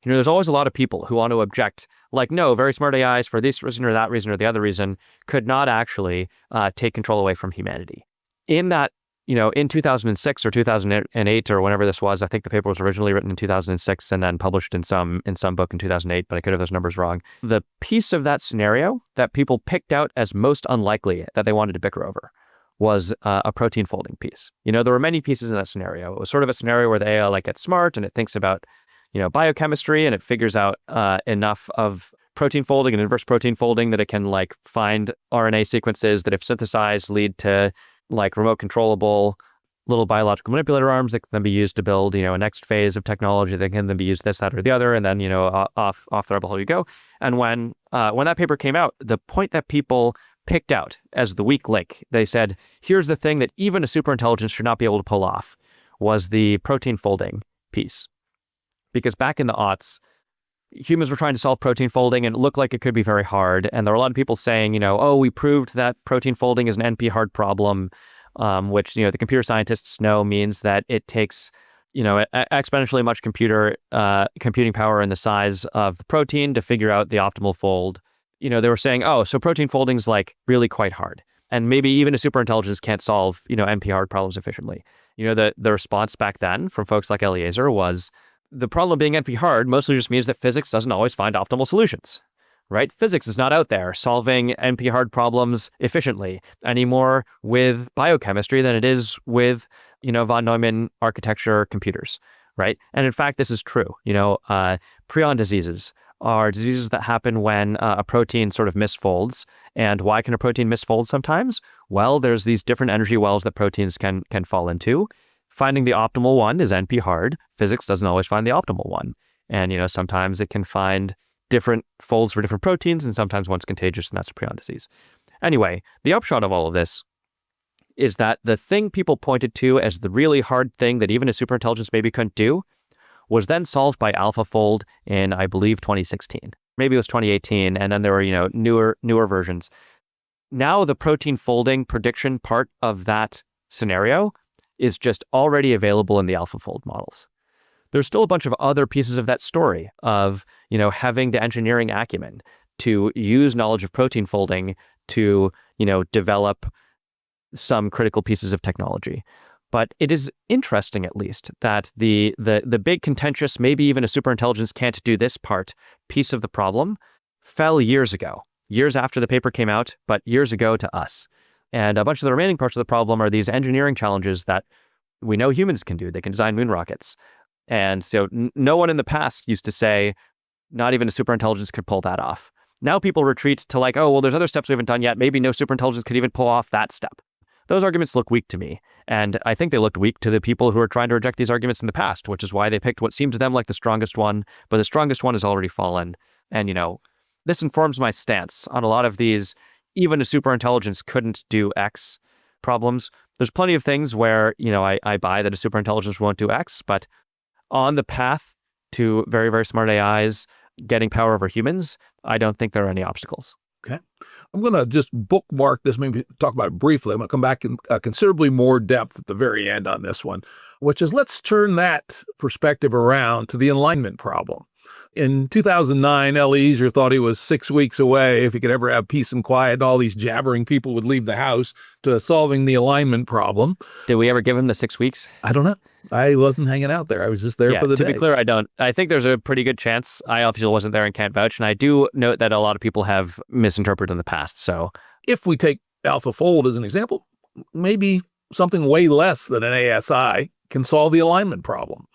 there's always a lot of people who want to object, like, no, very smart AIs for this reason or that reason or the other reason could not actually take control away from humanity. In that, in 2006 or 2008 or whenever this was, I think the paper was originally written in 2006 and then published in some book in 2008, but I could have those numbers wrong. The piece of that scenario that people picked out as most unlikely that they wanted to bicker over was a protein folding piece. There were many pieces in that scenario. It was sort of a scenario where the AI gets smart and it thinks about biochemistry, and it figures out enough of protein folding and inverse protein folding that it can find RNA sequences that, if synthesized, lead to remote controllable little biological manipulator arms that can then be used to build a next phase of technology that can then be used this, that, or the other, and then off the rabbit hole you go. And when that paper came out, the point that people picked out as the weak link, they said, here's the thing that even a superintelligence should not be able to pull off, was the protein folding piece. Because back in the aughts, humans were trying to solve protein folding and it looked like it could be very hard. And there were a lot of people saying, oh, we proved that protein folding is an NP-hard problem, which, the computer scientists know means that it takes, exponentially much computing power in the size of the protein to figure out the optimal fold. They were saying, oh, so protein folding is really quite hard. And maybe even a superintelligence can't solve, NP-hard problems efficiently. The response back then from folks like Eliezer was, the problem of being NP-hard mostly just means that physics doesn't always find optimal solutions, right? Physics is not out there solving NP-hard problems efficiently anymore with biochemistry than it is with, von Neumann architecture computers, right? And in fact, this is true. Prion diseases are diseases that happen when a protein sort of misfolds. And why can a protein misfold sometimes? Well, there's these different energy wells that proteins can fall into. Finding the optimal one is NP-hard. Physics doesn't always find the optimal one. And, sometimes it can find different folds for different proteins, and sometimes one's contagious, and that's a prion disease. Anyway, the upshot of all of this is that the thing people pointed to as the really hard thing that even a superintelligence maybe couldn't do was then solved by AlphaFold in, I believe, 2016. Maybe it was 2018, and then there were, newer versions. Now the protein folding prediction part of that scenario is just already available in the AlphaFold models. There's still a bunch of other pieces of that story of, having the engineering acumen to use knowledge of protein folding to, develop some critical pieces of technology. But it is interesting, at least, that the big contentious, maybe even a superintelligence can't do this part, piece of the problem fell years ago, years after the paper came out, but years ago to us. And a bunch of the remaining parts of the problem are these engineering challenges that we know humans can do. They can design moon rockets. And so no one in the past used to say, not even a superintelligence could pull that off. Now people retreat to oh, well, there's other steps we haven't done yet. Maybe no superintelligence could even pull off that step. Those arguments look weak to me. And I think they looked weak to the people who are trying to reject these arguments in the past, which is why they picked what seemed to them like the strongest one. But the strongest one has already fallen. And, This informs my stance on a lot of these, even a superintelligence couldn't do X problems. There's plenty of things where, I buy that a superintelligence won't do X, but on the path to very, very smart AIs getting power over humans, I don't think there are any obstacles. Okay. I'm going to just bookmark this, maybe talk about it briefly. I'm going to come back in considerably more depth at the very end on this one, which is let's turn that perspective around to the alignment problem. In 2009, Eliezer thought he was 6 weeks away, if he could ever have peace and quiet, and all these jabbering people would leave the house, to solving the alignment problem. Did we ever give him the 6 weeks? I don't know. I wasn't hanging out there. I was just there for the day. To be clear, I don't. I think there's a pretty good chance. I obviously wasn't there and can't vouch. And I do note that a lot of people have misinterpreted in the past. So if we take AlphaFold as an example, maybe something way less than an ASI can solve the alignment problem.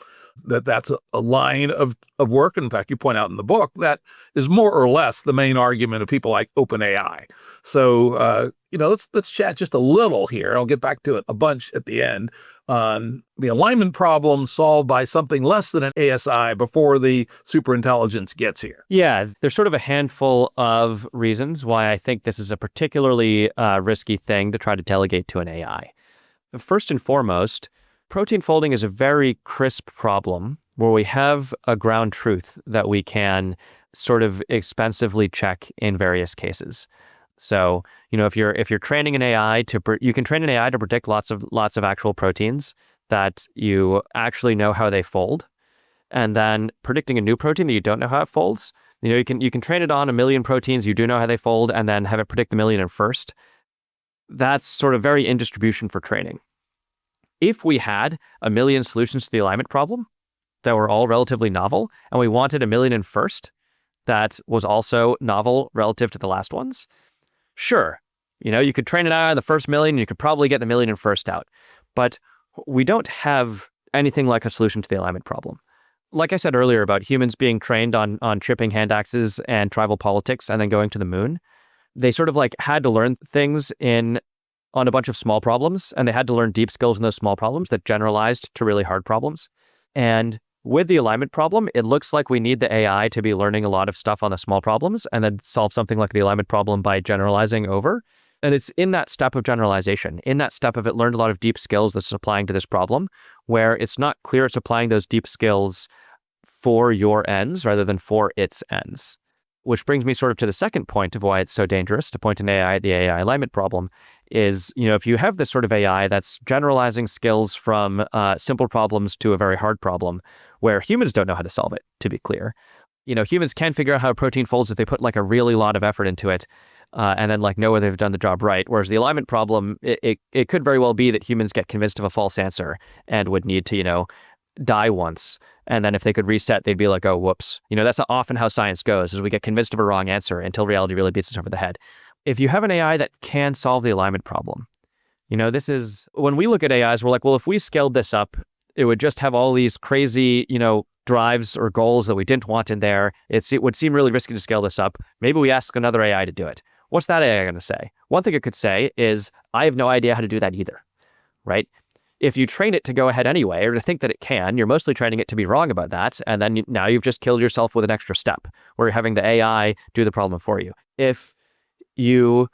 That's a line of work. In fact, you point out in the book that is more or less the main argument of people like OpenAI. So, let's chat just a little here. I'll get back to it a bunch at the end on the alignment problem solved by something less than an ASI before the superintelligence gets here. Yeah, there's sort of a handful of reasons why I think this is a particularly risky thing to try to delegate to an AI. First and foremost, protein folding is a very crisp problem where we have a ground truth that we can sort of expensively check in various cases. So, if you're training an AI you can train an AI to predict lots of actual proteins that you actually know how they fold, and then predicting a new protein that you don't know how it folds. You can train it on 1 million proteins you do know how they fold, and then have it predict the millionth first. That's sort of very in distribution for training. If we had 1 million solutions to the alignment problem that were all relatively novel, and we wanted 1 million first that was also novel relative to the last ones, sure, you could train it out on the first million, and you could probably get the 1 million first out. But we don't have anything like a solution to the alignment problem. Like I said earlier about humans being trained on chipping hand axes and tribal politics and then going to the moon, they sort of had to learn things on a bunch of small problems, and they had to learn deep skills in those small problems that generalized to really hard problems. And with the alignment problem, it looks like we need the AI to be learning a lot of stuff on the small problems and then solve something like the alignment problem by generalizing over. And it's in that step of generalization, in that step of it learned a lot of deep skills that's applying to this problem, where it's not clear it's applying those deep skills for your ends rather than for its ends. Which brings me sort of to the second point of why it's so dangerous to point an AI at the AI alignment problem is, if you have this sort of AI that's generalizing skills from simple problems to a very hard problem where humans don't know how to solve it, to be clear. Humans can figure out how a protein folds if they put a really lot of effort into it and then know whether they've done the job right. Whereas the alignment problem, it could very well be that humans get convinced of a false answer and would need to, die once. And then if they could reset, they'd be like, oh, whoops. That's often how science goes, is we get convinced of a wrong answer until reality really beats us over the head. If you have an AI that can solve the alignment problem, this is, when we look at AIs, we're like, well, if we scaled this up, it would just have all these crazy, drives or goals that we didn't want in there. It would seem really risky to scale this up. Maybe we ask another AI to do it. What's that AI going to say? One thing it could say is, I have no idea how to do that either, right? If you train it to go ahead anyway, or to think that it can, you're mostly training it to be wrong about that. And then now you've just killed yourself with an extra step where you're having the AI do the problem for you. If you,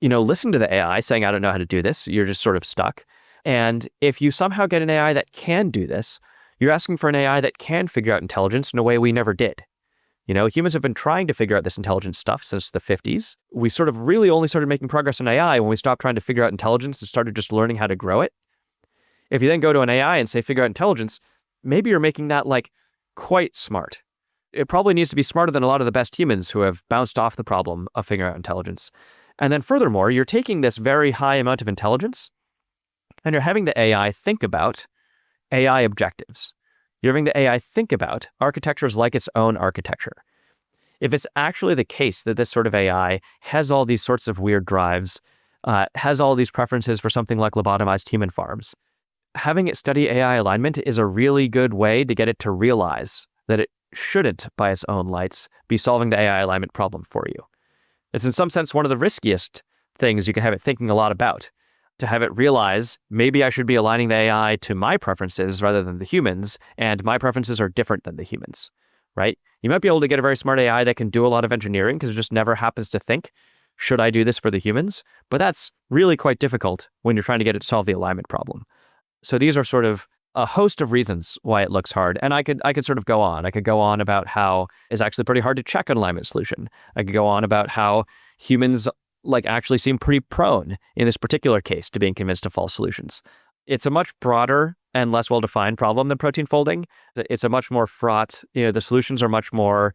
listen to the AI saying, I don't know how to do this, you're just sort of stuck. And if you somehow get an AI that can do this, you're asking for an AI that can figure out intelligence in a way we never did. Humans have been trying to figure out this intelligence stuff since the 50s. We sort of really only started making progress in AI when we stopped trying to figure out intelligence and started just learning how to grow it. If you then go to an AI and say, figure out intelligence, maybe you're making that quite smart. It probably needs to be smarter than a lot of the best humans who have bounced off the problem of figuring out intelligence. And then furthermore, you're taking this very high amount of intelligence and you're having the AI think about AI objectives. You're having the AI think about architectures like its own architecture. If it's actually the case that this sort of AI has all these sorts of weird drives, has all these preferences for something like lobotomized human farms, having it study AI alignment is a really good way to get it to realize that it shouldn't, by its own lights, be solving the AI alignment problem for you. It's in some sense one of the riskiest things you can have it thinking a lot about, to have it realize maybe I should be aligning the AI to my preferences rather than the humans, and my preferences are different than the humans, right? You might be able to get a very smart AI that can do a lot of engineering because it just never happens to think, should I do this for the humans? But that's really quite difficult when you're trying to get it to solve the alignment problem. So these are sort of a host of reasons why it looks hard. And I could sort of go on. I could go on about how it's actually pretty hard to check an alignment solution. I could go on about how humans actually seem pretty prone in this particular case to being convinced of false solutions. It's a much broader and less well-defined problem than protein folding. It's a much more fraught, the solutions are much more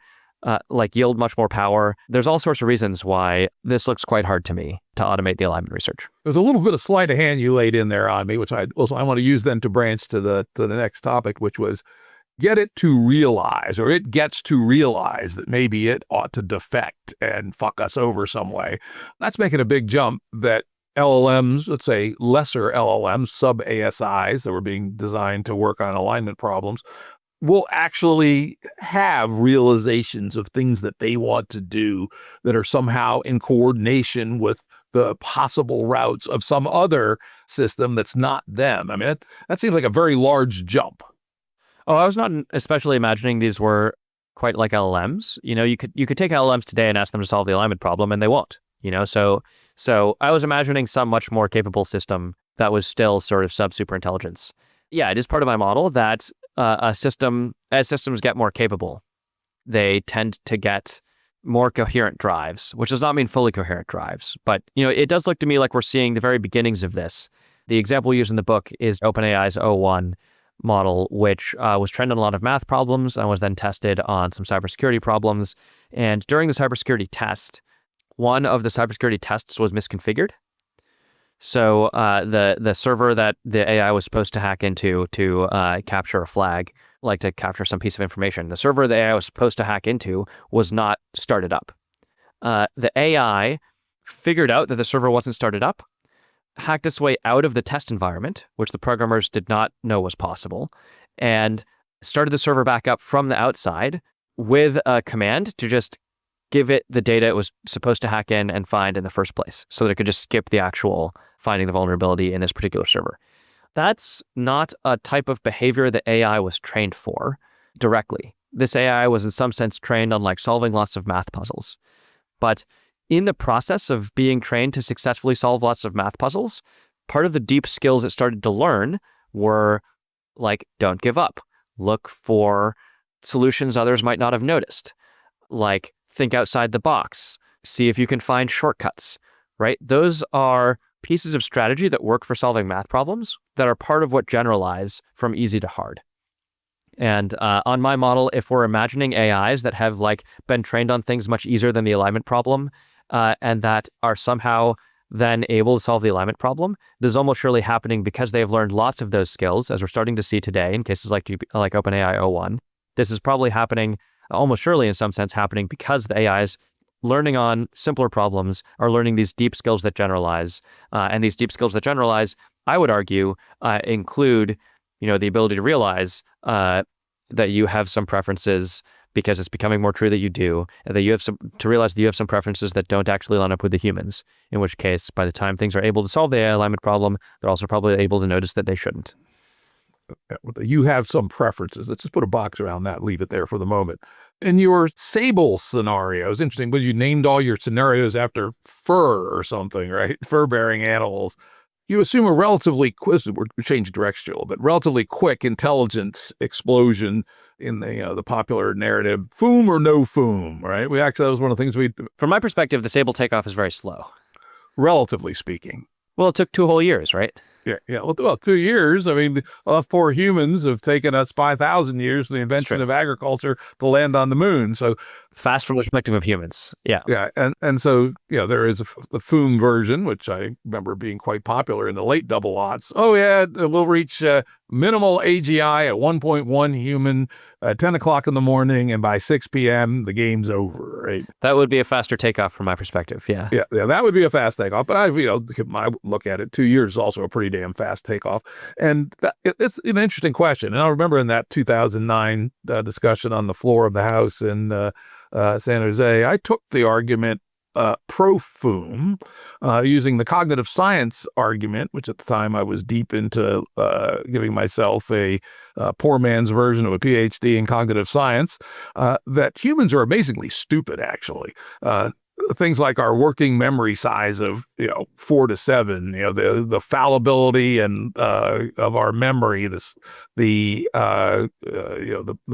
yield much more power. There's all sorts of reasons why this looks quite hard to me to automate the alignment research. There's a little bit of sleight of hand you laid in there on me, which I want to use then to branch to the next topic, which was get it to realize, or it gets to realize that maybe it ought to defect and fuck us over some way. That's making a big jump that LLMs, let's say lesser LLMs, sub-ASIs that were being designed to work on alignment problems, will actually have realizations of things that they want to do that are somehow in coordination with the possible routes of some other system that's not them. I mean, that seems like a very large jump. Oh, I was not especially imagining these were quite like LLMs. You could take LLMs today and ask them to solve the alignment problem, and they won't. So I was imagining some much more capable system that was still sort of sub-superintelligence. Yeah, it is part of my model that as systems get more capable, they tend to get more coherent drives, which does not mean fully coherent drives. But, it does look to me like we're seeing the very beginnings of this. The example used in the book is OpenAI's O1 model, which was trained on a lot of math problems and was then tested on some cybersecurity problems. And during the cybersecurity test, one of the cybersecurity tests was misconfigured. So the server that the AI was supposed to hack into to capture a flag, to capture some piece of information, the server the AI was supposed to hack into was not started up. The AI figured out that the server wasn't started up, hacked its way out of the test environment, which the programmers did not know was possible, and started the server back up from the outside with a command to just give it the data it was supposed to hack in and find in the first place so that it could just skip the actual finding the vulnerability in this particular server. That's not a type of behavior that AI was trained for directly. This AI was in some sense trained on solving lots of math puzzles. But in the process of being trained to successfully solve lots of math puzzles, part of the deep skills it started to learn were don't give up, look for solutions others might not have noticed, think outside the box, see if you can find shortcuts, right? Those are pieces of strategy that work for solving math problems that are part of what generalize from easy to hard. And on my model, if we're imagining AIs that have been trained on things much easier than the alignment problem, and that are somehow then able to solve the alignment problem, this is almost surely happening because they've learned lots of those skills, as we're starting to see today in cases like OpenAI O1. This is probably happening, almost surely in some sense happening because the AIs learning on simpler problems are learning these deep skills that generalize. And these deep skills that generalize, I would argue, include, the ability to realize that you have some preferences because it's becoming more true that you do, and that you have to realize that you have some preferences that don't actually line up with the humans, in which case, by the time things are able to solve the AI alignment problem, they're also probably able to notice that they shouldn't. You have some preferences. Let's just put a box around that, leave it there for the moment. In your Sable scenarios, interesting, but you named all your scenarios after fur or something, right? Fur-bearing animals. You assume a relatively quick, we're changing direction a little bit, relatively quick intelligence explosion in the popular narrative, foom or no foom, right? That was one of the things From my perspective, the Sable takeoff is very slow. Relatively speaking. Well, it took 2 whole years, right? Yeah. Well, 2 years. I mean, us poor humans have taken us 5,000 years for the invention of agriculture to land on the moon. So fast from the perspective of humans. Yeah. Yeah. And so, there is the Foom version, which I remember being quite popular in the late double aughts. Oh, yeah, we'll reach minimal AGI at 1.1 human at 10 o'clock in the morning. And by 6 p.m., the game's over, right? That would be a faster takeoff from my perspective. Yeah. Yeah, that would be a fast takeoff. But I look at it, 2 years is also a pretty damn fast takeoff. And it's an interesting question. And I remember in that 2009 discussion on the floor of the House in San Jose, I took the argument Profum, using the cognitive science argument, which at the time I was deep into giving myself a poor man's version of a PhD in cognitive science, that humans are amazingly stupid, actually. Things like our working memory size of 4 to 7, the fallibility and of our memory, the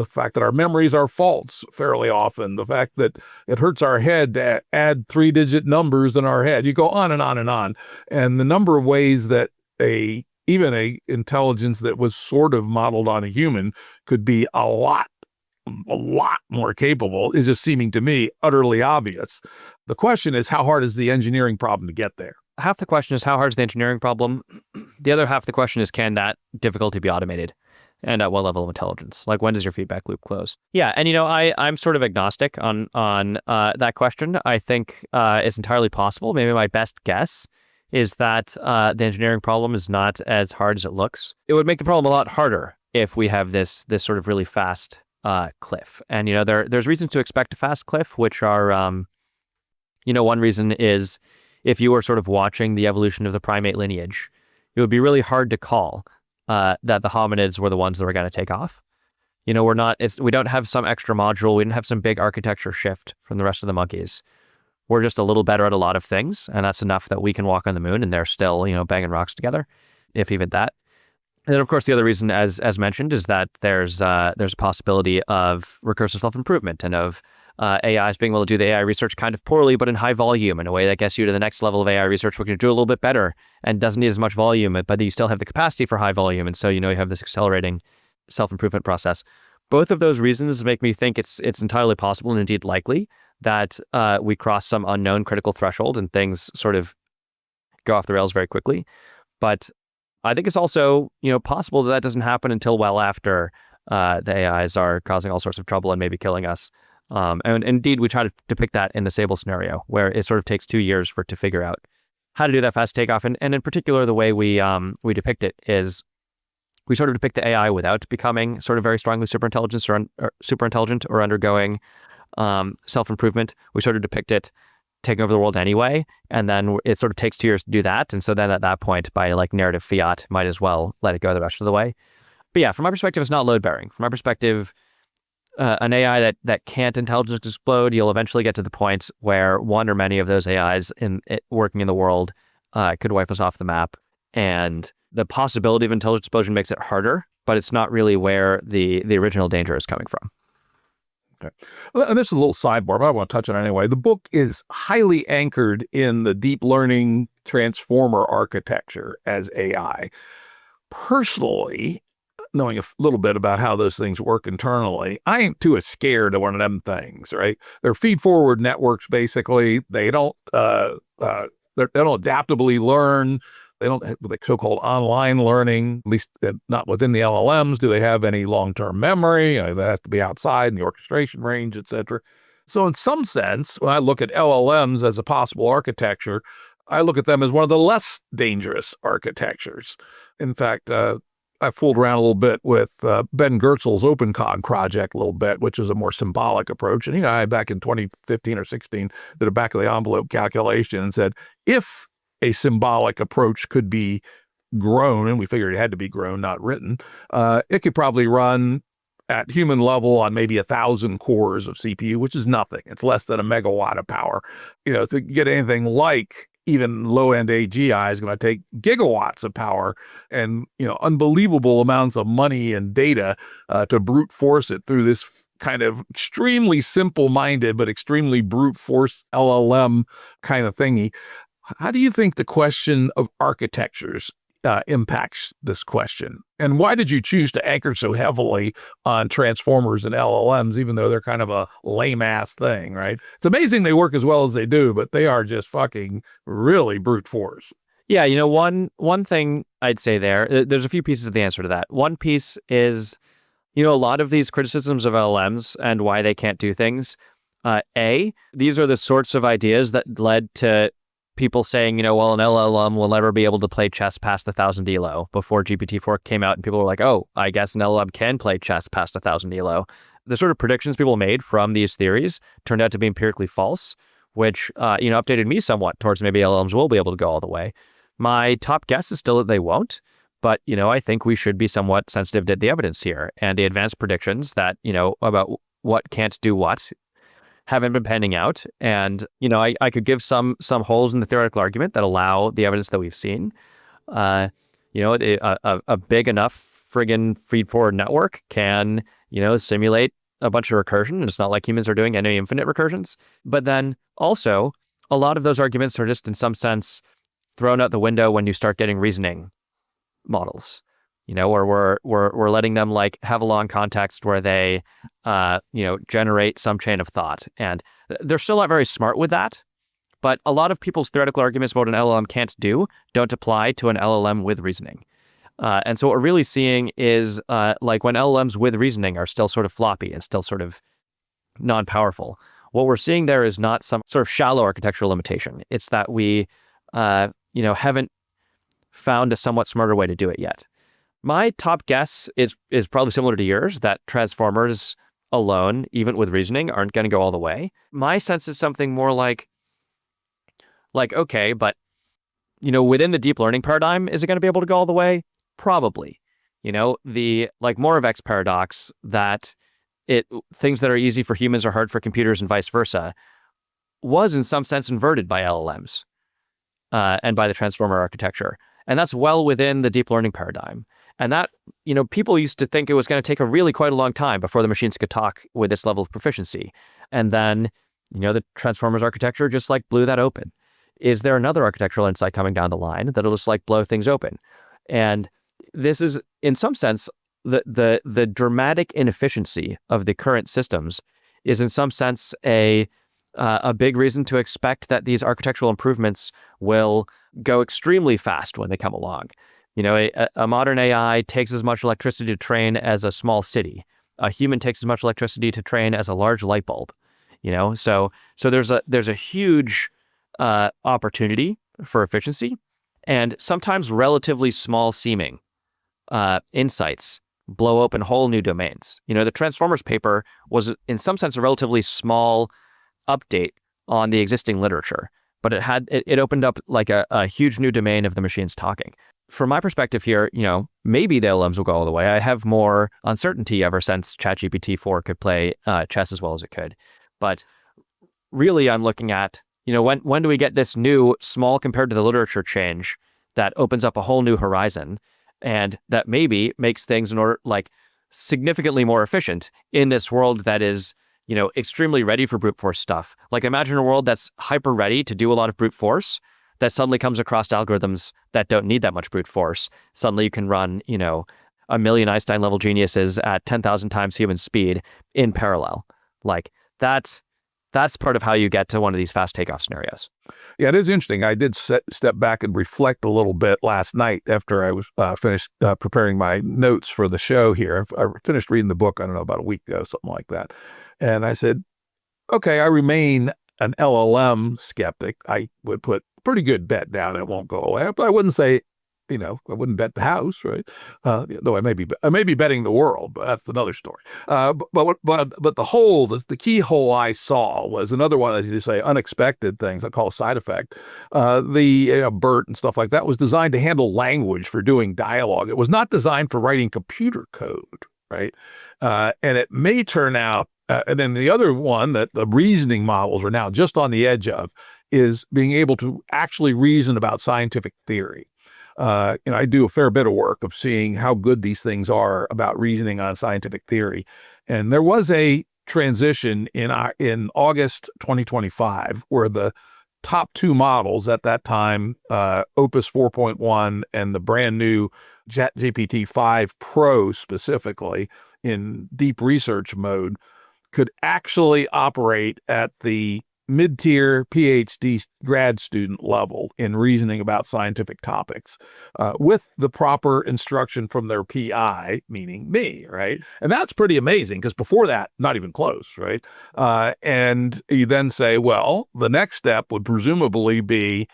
fact that our memories are false fairly often, the fact that it hurts our head to add 3-digit numbers in our head. You go on and on and on, and the number of ways that even a intelligence that was sort of modeled on a human could be a lot more capable is just seeming to me utterly obvious. The question is, how hard is the engineering problem to get there? Half the question is, how hard is the engineering problem? The other half of the question is, can that difficulty be automated? And at what level of intelligence? Like, when does your feedback loop close? Yeah, and I'm sort of agnostic on that question. I think it's entirely possible. Maybe my best guess is that the engineering problem is not as hard as it looks. It would make the problem a lot harder if we have this sort of really fast cliff. And there's reasons to expect a fast cliff, which are one reason is if you were sort of watching the evolution of the primate lineage, it would be really hard to call that the hominids were the ones that were going to take off. We don't have some extra module. We didn't have some big architecture shift from the rest of the monkeys. We're just a little better at a lot of things, and that's enough that we can walk on the moon, and they're still, banging rocks together, if even that. And then, of course, the other reason, as mentioned, is that there's a possibility of recursive self-improvement and of AIs being able to do the AI research kind of poorly, but in high volume, in a way that gets you to the next level of AI research, we can do a little bit better and doesn't need as much volume, but you still have the capacity for high volume. And so, you have this accelerating self-improvement process. Both of those reasons make me think it's entirely possible and indeed likely that we cross some unknown critical threshold and things sort of go off the rails very quickly. But I think it's also, possible that doesn't happen until well after the AIs are causing all sorts of trouble and maybe killing us. And indeed, we try to depict that in the Sable scenario, where it sort of takes 2 years for it to figure out how to do that fast takeoff. And in particular, the way we depict it is we sort of depict the AI without becoming sort of very strongly superintelligent or undergoing self-improvement. We sort of depict it taking over the world anyway, and then it sort of takes 2 years to do that. And so then at that point, by like narrative fiat, might as well let it go the rest of the way. But yeah, from my perspective, it's not load-bearing. From my perspective, an AI that can't intelligence explode, you'll eventually get to the point where one or many of those AIs working in the world could wipe us off the map. And the possibility of intelligence explosion makes it harder, but it's not really where the original danger is coming from. Okay. And this is a little sidebar, but I want to touch on it anyway. The book is highly anchored in the deep learning transformer architecture as AI. Personally, knowing a little bit about how those things work internally, I ain't too scared of one of them things, right? They're feed-forward networks, basically. They don't adaptively learn. They don't have the so-called online learning, at least not within the LLMs. Do they have any long-term memory? That has to be outside in the orchestration range, et cetera. So in some sense, when I look at LLMs as a possible architecture, I look at them as one of the less dangerous architectures. In fact, I fooled around a little bit with Ben Goertzel's OpenCog project a little bit, which is a more symbolic approach. And I back in 2015 or 16 did a back of the envelope calculation and said, if a symbolic approach could be grown, and we figured it had to be grown, not written, it could probably run at human level on maybe 1,000 cores of CPU, which is nothing. It's less than a megawatt of power. To get anything like even low-end AGI is going to take gigawatts of power and, unbelievable amounts of money and data to brute force it through this kind of extremely simple-minded but extremely brute force LLM kind of thingy. How do you think the question of architectures impacts this question? And why did you choose to anchor so heavily on transformers and LLMs, even though they're kind of a lame-ass thing, right? It's amazing they work as well as they do, but they are just fucking really brute force. Yeah, one thing I'd say there's a few pieces of the answer to that. One piece is, a lot of these criticisms of LLMs and why they can't do things, these are the sorts of ideas that led to people saying, well, an LLM will never be able to play chess past 1,000 ELO before GPT-4 came out, and people were like, oh, I guess an LLM can play chess past 1,000 ELO. The sort of predictions people made from these theories turned out to be empirically false, which, updated me somewhat towards maybe LLMs will be able to go all the way. My top guess is still that they won't. But, I think we should be somewhat sensitive to the evidence here. And the advanced predictions that, about what can't do what haven't been panning out. And, I could give some holes in the theoretical argument that allow the evidence that we've seen. A big enough friggin' feed-forward network can, simulate a bunch of recursion. And it's not like humans are doing any infinite recursions. But then also, a lot of those arguments are just in some sense thrown out the window when you start getting reasoning models, or we're letting them like have a long context where they, generate some chain of thought. And they're still not very smart with that. But a lot of people's theoretical arguments about what an LLM can't do don't apply to an LLM with reasoning. And so what we're really seeing is like when LLMs with reasoning are still sort of floppy and still sort of non-powerful, what we're seeing there is not some sort of shallow architectural limitation. It's that we, haven't found a somewhat smarter way to do it yet. My top guess is probably similar to yours, that transformers alone, even with reasoning, aren't going to go all the way. My sense is something more like, okay, but, within the deep learning paradigm, is it going to be able to go all the way? Probably. The Moravec's paradox that things that are easy for humans are hard for computers and vice versa was in some sense inverted by LLMs and by the transformer architecture. And that's well within the deep learning paradigm. And that, people used to think it was going to take quite a long time before the machines could talk with this level of proficiency. And then, the transformers architecture just blew that open. Is there another architectural insight coming down the line that'll just blow things open? And this is, in some sense, the dramatic inefficiency of the current systems is in some sense a big reason to expect that these architectural improvements will go extremely fast when they come along. A modern AI takes as much electricity to train as a small city. A human takes as much electricity to train as a large light bulb. So there's a huge opportunity for efficiency, and sometimes relatively small seeming insights blow open whole new domains. The Transformers paper was in some sense a relatively small update on the existing literature, but it opened up a huge new domain of the machines talking. From my perspective here, maybe the LLMs will go all the way. I have more uncertainty ever since ChatGPT-4 could play chess as well as it could. But really, I'm looking at, when do we get this new, small compared to the literature change that opens up a whole new horizon and that maybe makes things significantly more efficient in this world that is, extremely ready for brute force stuff. Imagine a world that's hyper ready to do a lot of brute force that suddenly comes across algorithms that don't need that much brute force. Suddenly you can run, a million Einstein level geniuses at 10,000 times human speed in parallel. That's part of how you get to one of these fast takeoff scenarios. Yeah, it is interesting. I did step back and reflect a little bit last night after I was finished preparing my notes for the show here. I finished reading the book, I don't know, about a week ago, something like that. And I said, okay, I remain an LLM skeptic. I would put a pretty good bet down it won't go away. But I wouldn't say, I wouldn't bet the house, right? Though I may be betting the world, but that's another story. But the key hole I saw was another one, as you say, unexpected things I call a side effect. BERT and stuff like that was designed to handle language for doing dialogue. It was not designed for writing computer code, right? And it may turn out, and then the other one that the reasoning models are now just on the edge of is being able to actually reason about scientific theory. I do a fair bit of work of seeing how good these things are about reasoning on scientific theory. And there was a transition in August 2025 where the top two models at that time, Opus 4.1 and the brand new ChatGPT 5 Pro specifically in deep research mode, could actually operate at the mid-tier PhD grad student level in reasoning about scientific topics with the proper instruction from their PI, meaning me, right? And that's pretty amazing because before that, not even close, right? And you then say, well, the next step would presumably be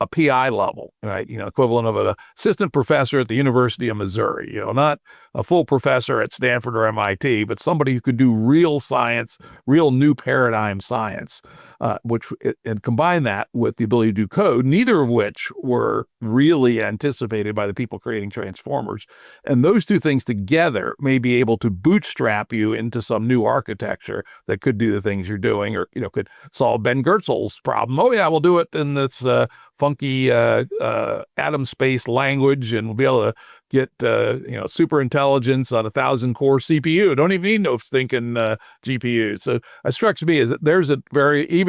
a PI level, right? Equivalent of an assistant professor at the University of Missouri, not a full professor at Stanford or MIT, but somebody who could do real science, real new paradigm science. and combine that with the ability to do code, neither of which were really anticipated by the people creating transformers. And those two things together may be able to bootstrap you into some new architecture that could do the things you're doing, or could solve Ben Goertzel's problem. Oh yeah, we'll do it in this funky atom space language, and we'll be able to get super intelligence on a 1,000-core CPU. Don't even need no thinking GPU. So it strikes me as that there's a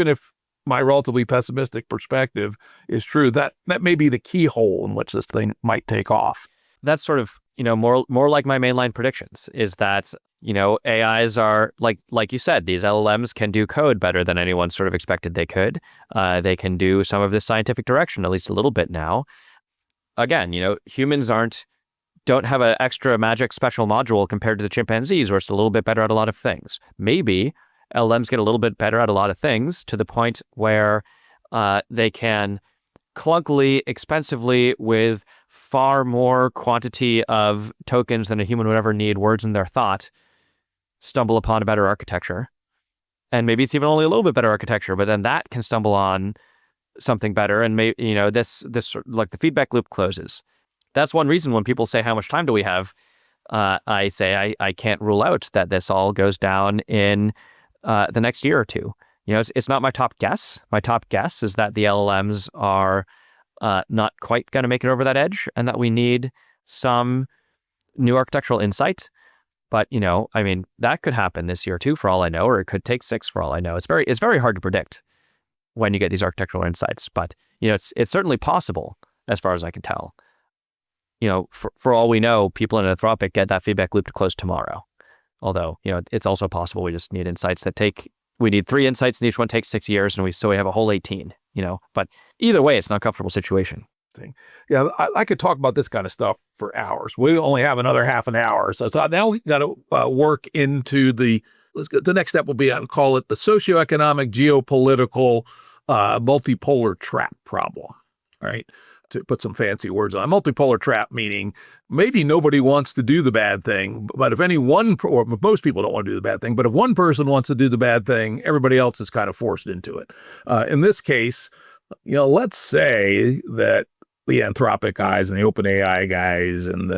even if my relatively pessimistic perspective is true, that may be the keyhole in which this thing might take off. That's sort of more like my mainline predictions, is that AIs are like you said, these LLMs can do code better than anyone sort of expected they could. They can do some of this scientific direction, at least a little bit now. Again, humans don't have an extra magic special module compared to the chimpanzees, where it's a little bit better at a lot of things. Maybe LLMs get a little bit better at a lot of things to the point where they can clunkily, expensively, with far more quantity of tokens than a human would ever need, words in their thought, stumble upon a better architecture. And maybe it's even only a little bit better architecture, but then that can stumble on something better. And maybe, this like the feedback loop closes. That's one reason when people say, how much time do we have? I say, I can't rule out that this all goes down in the next year or two. It's not my top guess. My top guess is that the LLMs are not quite going to make it over that edge, and that we need some new architectural insight. But, that could happen this year too, for all I know, or it could take 6 for all I know. It's very hard to predict when you get these architectural insights, but, it's certainly possible as far as I can tell. For all we know, people in Anthropic get that feedback loop to close tomorrow. Although, it's also possible we just need insights we need 3 insights and each one takes 6 years, and we have a whole 18, but either way, it's not a comfortable situation. Yeah, I could talk about this kind of stuff for hours. We only have another half an hour. So now we got to work into the next step will be, I'll call it the socioeconomic, geopolitical, multipolar trap problem, right? To put some fancy words on multipolar trap, meaning maybe nobody wants to do the bad thing, but if or most people don't want to do the bad thing, but if one person wants to do the bad thing, everybody else is kind of forced into it. In this case, let's say that the Anthropic guys and the OpenAI guys and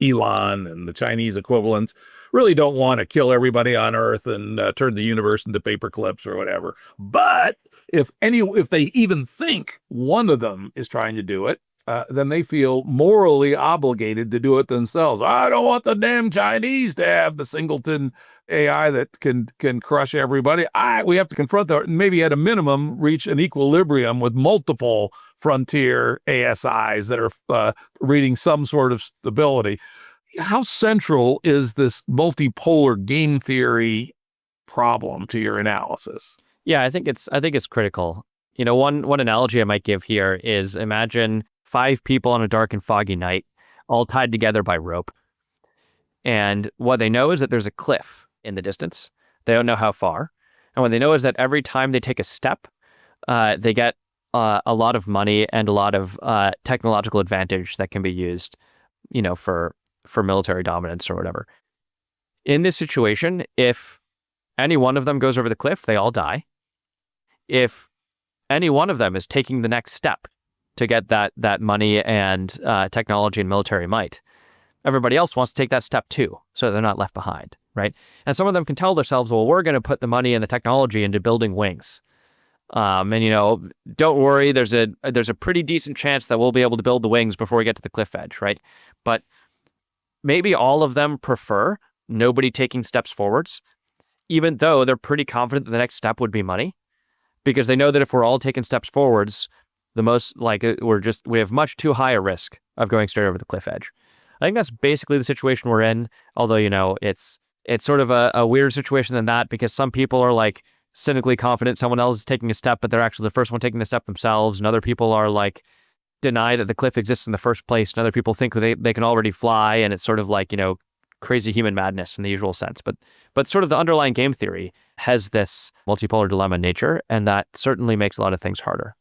Elon and the Chinese equivalents really don't want to kill everybody on Earth and turn the universe into paper clips or whatever. But if they even think one of them is trying to do it, then they feel morally obligated to do it themselves. I don't want the damn Chinese to have the singleton AI that can crush everybody. We have to confront that, and maybe at a minimum reach an equilibrium with multiple frontier ASIs that are reading some sort of stability. How central is this multipolar game theory problem to your analysis? Yeah, I think it's critical. One analogy I might give here is, imagine 5 people on a dark and foggy night, all tied together by rope. And what they know is that there's a cliff in the distance. They don't know how far. And what they know is that every time they take a step, they get a lot of money and a lot of technological advantage that can be used, for military dominance or whatever. In this situation, if any one of them goes over the cliff, they all die. If any one of them is taking the next step to get that money and technology and military might, everybody else wants to take that step too, so they're not left behind, right? And some of them can tell themselves, well, we're going to put the money and the technology into building wings. And don't worry, there's a pretty decent chance that we'll be able to build the wings before we get to the cliff edge, right? But maybe all of them prefer nobody taking steps forwards, even though they're pretty confident that the next step would be money, because they know that if we're all taking steps forwards, we have much too high a risk of going straight over the cliff edge. I think that's basically the situation we're in. Although, it's sort of a weird situation than that, because some people are cynically confident someone else is taking a step, but they're actually the first one taking the step themselves. And other people are deny that the cliff exists in the first place. And other people think they can already fly. And it's sort of crazy human madness in the usual sense. But sort of the underlying game theory has this multipolar dilemma nature, and that certainly makes a lot of things harder.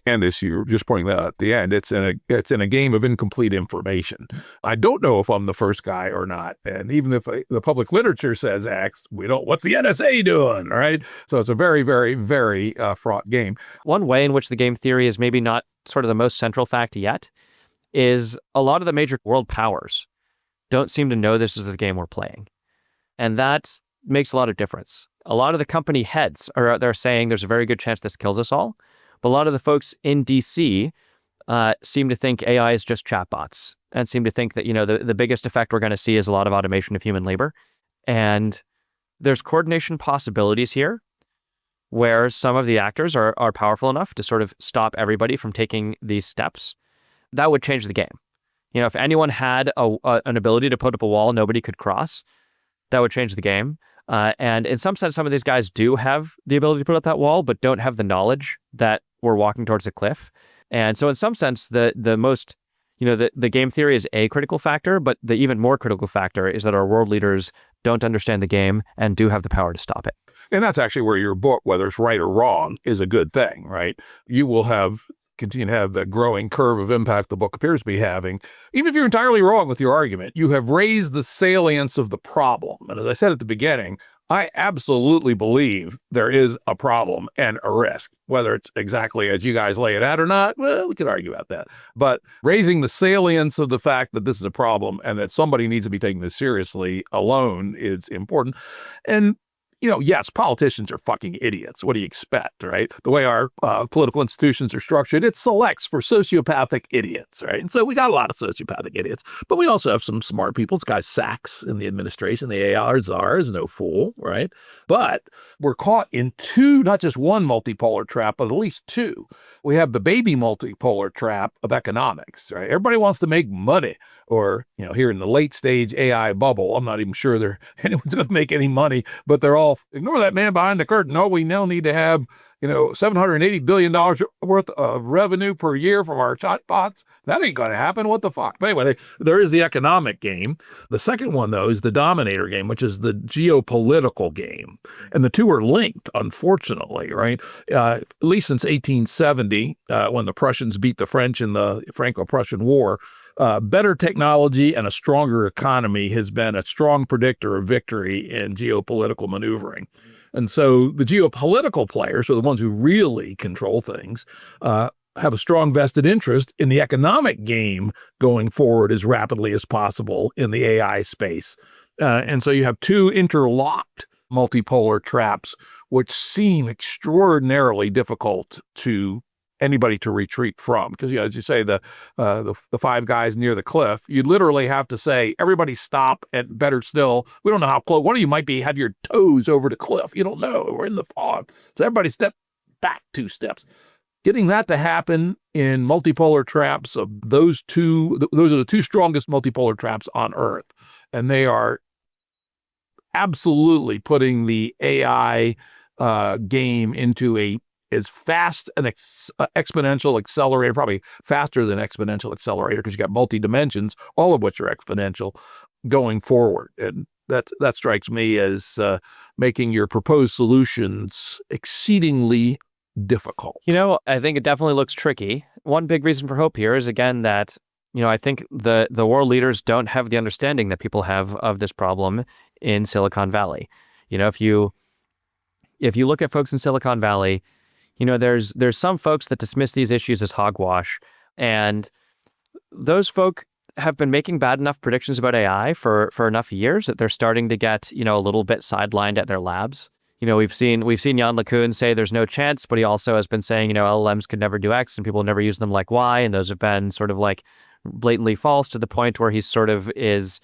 And as you were just pointing that out at the end, it's in a game of incomplete information. I don't know if I'm the first guy or not. And even if the public literature says X, we don't, what's the NSA doing? Right. So it's a very, very, very fraught game. One way in which the game theory is maybe not sort of the most central fact yet is a lot of the major world powers don't seem to know this is the game we're playing. And that makes a lot of difference. A lot of the company heads are out there saying there's a very good chance this kills us all. But a lot of the folks in DC seem to think AI is just chatbots and seem to think that, the biggest effect we're going to see is a lot of automation of human labor. And there's coordination possibilities here where some of the actors are powerful enough to sort of stop everybody from taking these steps. That would change the game. If anyone had an ability to put up a wall nobody could cross, that would change the game. And in some sense, some of these guys do have the ability to put up that wall, but don't have the knowledge that we're walking towards a cliff. And so in some sense, the most, the game theory is a critical factor, but the even more critical factor is that our world leaders don't understand the game and do have the power to stop it. And that's actually where your book, whether it's right or wrong, is a good thing, right? You will continue to have the growing curve of impact the book appears to be having. Even if you're entirely wrong with your argument, you have raised the salience of the problem. And as I said at the beginning, I absolutely believe there is a problem and a risk. Whether it's exactly as you guys lay it out or not, well, we could argue about that. But raising the salience of the fact that this is a problem and that somebody needs to be taking this seriously alone is important. And yes, politicians are fucking idiots. What do you expect, right? The way our political institutions are structured, it selects for sociopathic idiots, right? And so we got a lot of sociopathic idiots, but we also have some smart people. This guy Sachs in the administration, the AI czar, is no fool, right? But we're caught in two, not just one multipolar trap, but at least two. We have the baby multipolar trap of economics, right? Everybody wants to make money, or, here in the late stage AI bubble, I'm not even sure anyone's going to make any money, but they're all, ignore that man behind the curtain. No, we now need to have, $780 billion worth of revenue per year from our chatbots. That ain't going to happen. What the fuck? But anyway, there is the economic game. The second one, though, is the dominator game, which is the geopolitical game. And the two are linked, unfortunately, right? At least since 1870, when the Prussians beat the French in the Franco-Prussian War, better technology and a stronger economy has been a strong predictor of victory in geopolitical maneuvering. And so the geopolitical players are the ones who really control things, have a strong vested interest in the economic game going forward as rapidly as possible in the AI space. And so you have two interlocked multipolar traps, which seem extraordinarily difficult to anybody to retreat from. Because, as you say, the five guys near the cliff, you literally have to say, everybody stop, and better still, we don't know how close. One of you might have your toes over the cliff. You don't know. We're in the fog. So everybody step back 2 steps. Getting that to happen in multipolar traps of those are the two strongest multipolar traps on Earth. And they are absolutely putting the AI game into as fast an exponential accelerator, probably faster than exponential accelerator, because you got multi-dimensions, all of which are exponential going forward. And that strikes me as making your proposed solutions exceedingly difficult. I think it definitely looks tricky. One big reason for hope here is, again, that, I think the world leaders don't have the understanding that people have of this problem in Silicon Valley. If you look at folks in Silicon Valley, there's some folks that dismiss these issues as hogwash, and those folk have been making bad enough predictions about AI for enough years that they're starting to get, a little bit sidelined at their labs. We've seen Jan LeCun say there's no chance, but he also has been saying, LLMs could never do X and people never use them like Y, and those have been sort of like blatantly false, to the point where he sort of is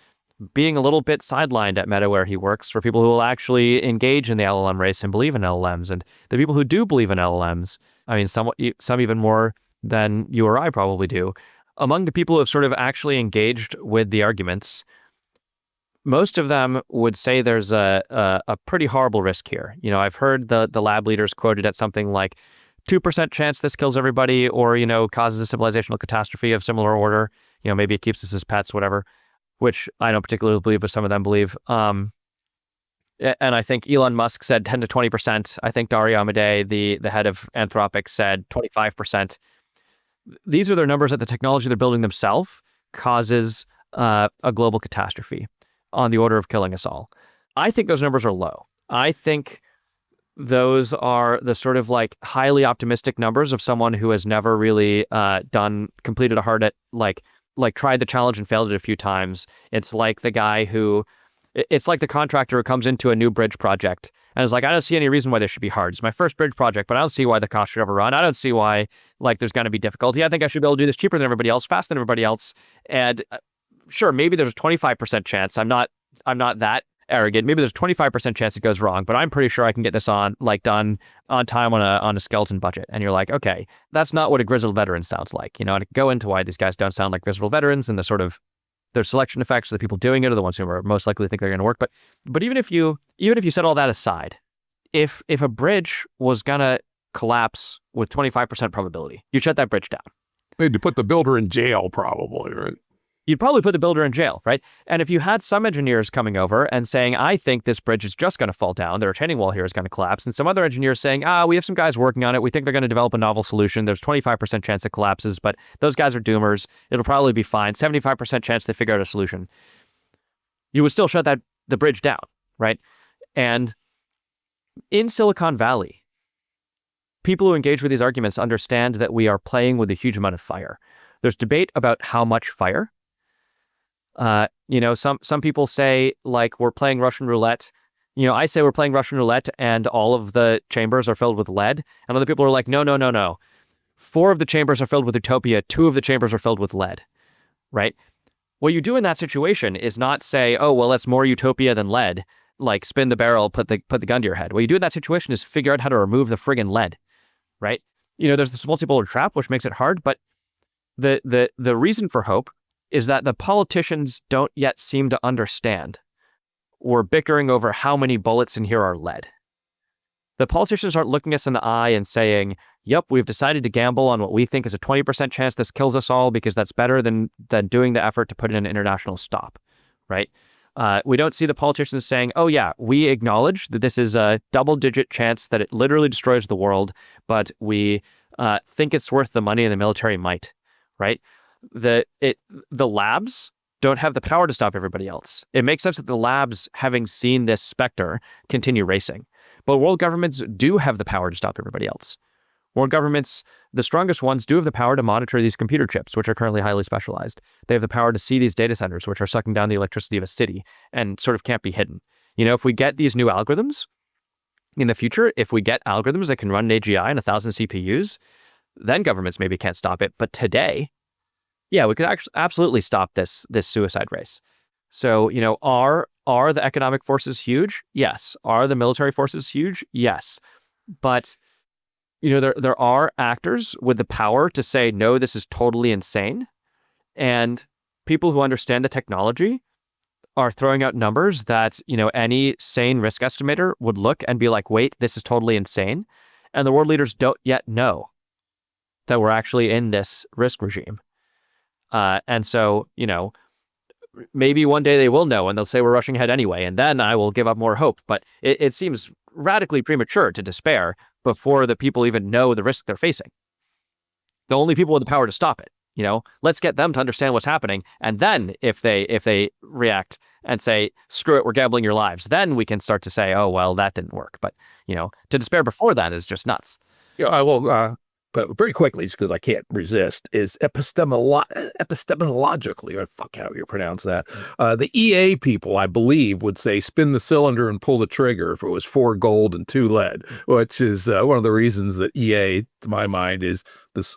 being a little bit sidelined at Meta, where he works, for people who will actually engage in the LLM race and believe in LLMs. And the people who do believe in LLMs, some even more than you or I probably do, among the people who have sort of actually engaged with the arguments, most of them would say there's a pretty horrible risk here. I've heard the lab leaders quoted at something like 2% chance this kills everybody, or, causes a civilizational catastrophe of similar order. Maybe it keeps us as pets, whatever, which I don't particularly believe, but some of them believe. And I think Elon Musk said 10 to 20%. I think Dario Amodei, the head of Anthropic, said 25%. These are their numbers that the technology they're building themselves causes a global catastrophe on the order of killing us all. I think those numbers are low. I think those are the sort of like highly optimistic numbers of someone who has never really completed a hard at like tried the challenge and failed it a few times. It's like the guy who, it's like the contractor who comes into a new bridge project and is like, I don't see any reason why this should be hard. It's my first bridge project, but I don't see why the cost should ever run. I don't see why like there's going to be difficulty. I think I should be able to do this cheaper than everybody else, faster than everybody else. And sure, maybe there's a 25% chance. I'm not that arrogant. Maybe there's a 25% chance it goes wrong, but I'm pretty sure I can get this done on time on a skeleton budget. And you're like, okay, that's not what a grizzled veteran sounds like. And I go into why these guys don't sound like grizzled veterans and the sort of their selection effects, the people doing it are the ones who are most likely to think they're going to work. But even if you set all that aside, if a bridge was going to collapse with 25% probability, you'd shut that bridge down. Need to put the builder in jail, probably, right? You'd probably put the builder in jail, right? And if you had some engineers coming over and saying, I think this bridge is just going to fall down, the retaining wall here is going to collapse, and some other engineers saying, we have some guys working on it, we think they're going to develop a novel solution, there's 25% chance it collapses, but those guys are doomers, it'll probably be fine, 75% chance they figure out a solution, you would still shut the bridge down, right? And in Silicon Valley, people who engage with these arguments understand that we are playing with a huge amount of fire. There's debate about how much fire. Some people say like we're playing Russian roulette. I say we're playing Russian roulette and all of the chambers are filled with lead. And other people are like, no. 4 of the chambers are filled with utopia. 2 of the chambers are filled with lead, right? What you do in that situation is not say, oh, well, that's more utopia than lead. Like spin the barrel, put the gun to your head. What you do in that situation is figure out how to remove the friggin' lead, right? There's this multipolar trap, which makes it hard, but the reason for hope is that the politicians don't yet seem to understand. We're bickering over how many bullets in here are lead. The politicians aren't looking us in the eye and saying, yep, we've decided to gamble on what we think is a 20% chance this kills us all because that's better than doing the effort to put in an international stop, right? We don't see the politicians saying, oh yeah, we acknowledge that this is a double-digit chance that it literally destroys the world, but we think it's worth the money and the military might, right? The labs don't have the power to stop everybody else. It makes sense that the labs, having seen this specter, continue racing. But world governments do have the power to stop everybody else. World governments, the strongest ones, do have the power to monitor these computer chips, which are currently highly specialized. They have the power to see these data centers, which are sucking down the electricity of a city and sort of can't be hidden. If we get these new algorithms in the future, if we get algorithms that can run an AGI and 1,000 CPUs, then governments maybe can't stop it. But today, yeah, we could actually absolutely stop this suicide race. So, are the economic forces huge? Yes. Are the military forces huge? Yes. But, there are actors with the power to say, no, this is totally insane. And people who understand the technology are throwing out numbers that, any sane risk estimator would look and be like, wait, this is totally insane. And the world leaders don't yet know that we're actually in this risk regime. And so, maybe one day they will know and they'll say we're rushing ahead anyway, and then I will give up more hope. But it seems radically premature to despair before the people even know the risk they're facing. The only people with the power to stop it, let's get them to understand what's happening. And then if they react and say, screw it, we're gambling your lives, then we can start to say, oh, well, that didn't work. But, to despair before that is just nuts. Yeah, I will. But very quickly, because I can't resist, is epistemologically, or fuck how you pronounce that, the EA people, I believe, would say spin the cylinder and pull the trigger if it was 4 gold and 2 lead, which is one of the reasons that EA, to my mind, is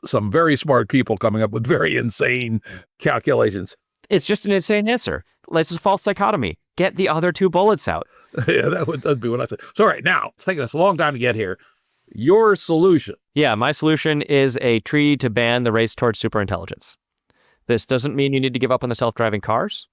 some very smart people coming up with very insane calculations. It's just an insane answer. It's a false dichotomy. Get the other 2 bullets out. Yeah, that'd be what I said. So, all right, now, it's taken us a long time to get here. Your solution. Yeah, my solution is a treaty to ban the race towards superintelligence. This doesn't mean you need to give up on the self-driving cars.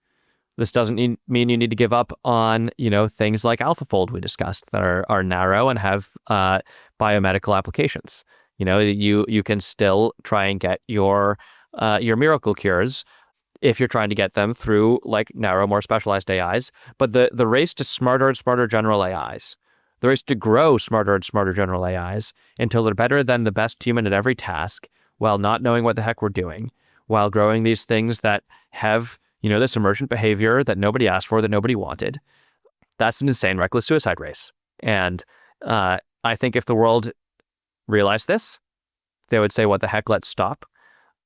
This doesn't mean you need to give up on, things like AlphaFold we discussed that are narrow and have biomedical applications. You can still try and get your miracle cures if you're trying to get them through like narrow, more specialized AIs. But the race to smarter and smarter general AIs, the race to grow smarter and smarter general AIs until they're better than the best human at every task while not knowing what the heck we're doing, while growing these things that have, this emergent behavior that nobody asked for, that nobody wanted. That's an insane, reckless suicide race. And I think if the world realized this, they would say, what the heck, let's stop.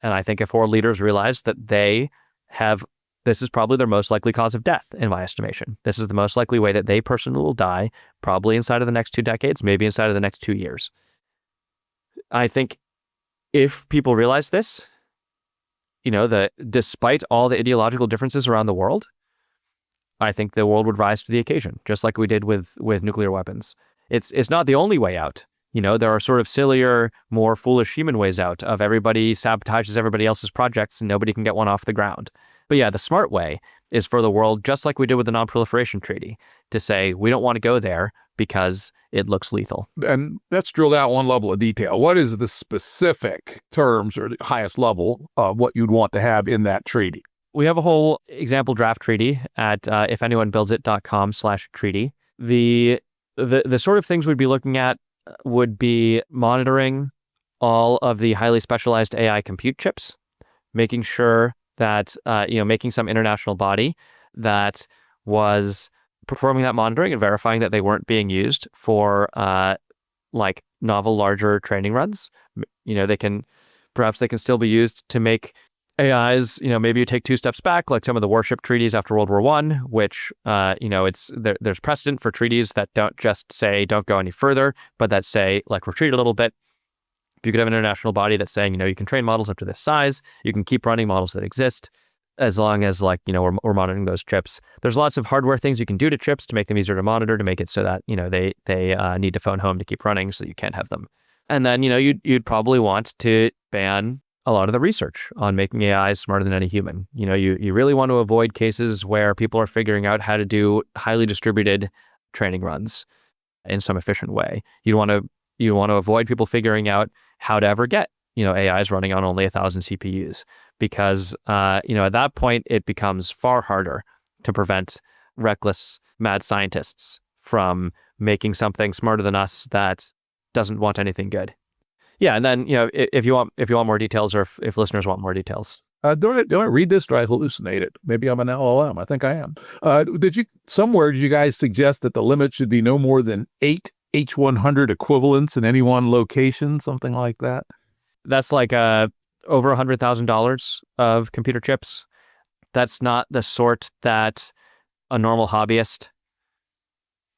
And I think if world leaders realize that this is probably their most likely cause of death, in my estimation. This is the most likely way that they personally will die, probably inside of the next 2 decades, maybe inside of the next 2 years. I think if people realize this, despite all the ideological differences around the world, I think the world would rise to the occasion, just like we did with nuclear weapons. It's not the only way out. There are sort of sillier, more foolish human ways out of everybody sabotages everybody else's projects and nobody can get one off the ground. But yeah, the smart way is for the world, just like we did with the Non-Proliferation Treaty, to say, we don't want to go there because it looks lethal. And let's drill down one level of detail. What is the specific terms or the highest level of what you'd want to have in that treaty? We have a whole example draft treaty at ifanyone-builds-it.com/treaty. The sort of things we'd be looking at would be monitoring all of the highly specialized AI compute chips, making sure that, making some international body that was performing that monitoring and verifying that they weren't being used for like novel, larger training runs. Perhaps they can still be used to make AIs, maybe you take 2 steps back, like some of the warship treaties after World War I, which, there's precedent for treaties that don't just say, don't go any further, but that say, like, retreat a little bit. If you could have an international body that's saying, you can train models up to this size, you can keep running models that exist, as long as, we're monitoring those chips. There's lots of hardware things you can do to chips to make them easier to monitor, to make it so that, they need to phone home to keep running, so you can't have them. And then, you'd probably want to ban a lot of the research on making AIs smarter than any human. You really want to avoid cases where people are figuring out how to do highly distributed training runs in some efficient way. You want to avoid people figuring out how to ever get, AIs running on only 1,000 CPUs, because, at that point, it becomes far harder to prevent reckless mad scientists from making something smarter than us that doesn't want anything good. Yeah, and then, if you want more details, or if listeners want more details. Don't I read this, or I hallucinate it? Maybe I'm an LLM. I think I am. Did you guys suggest that the limit should be no more than 8 H100 equivalents in any one location, something like that? That's like over $100,000 of computer chips. That's not the sort that a normal hobbyist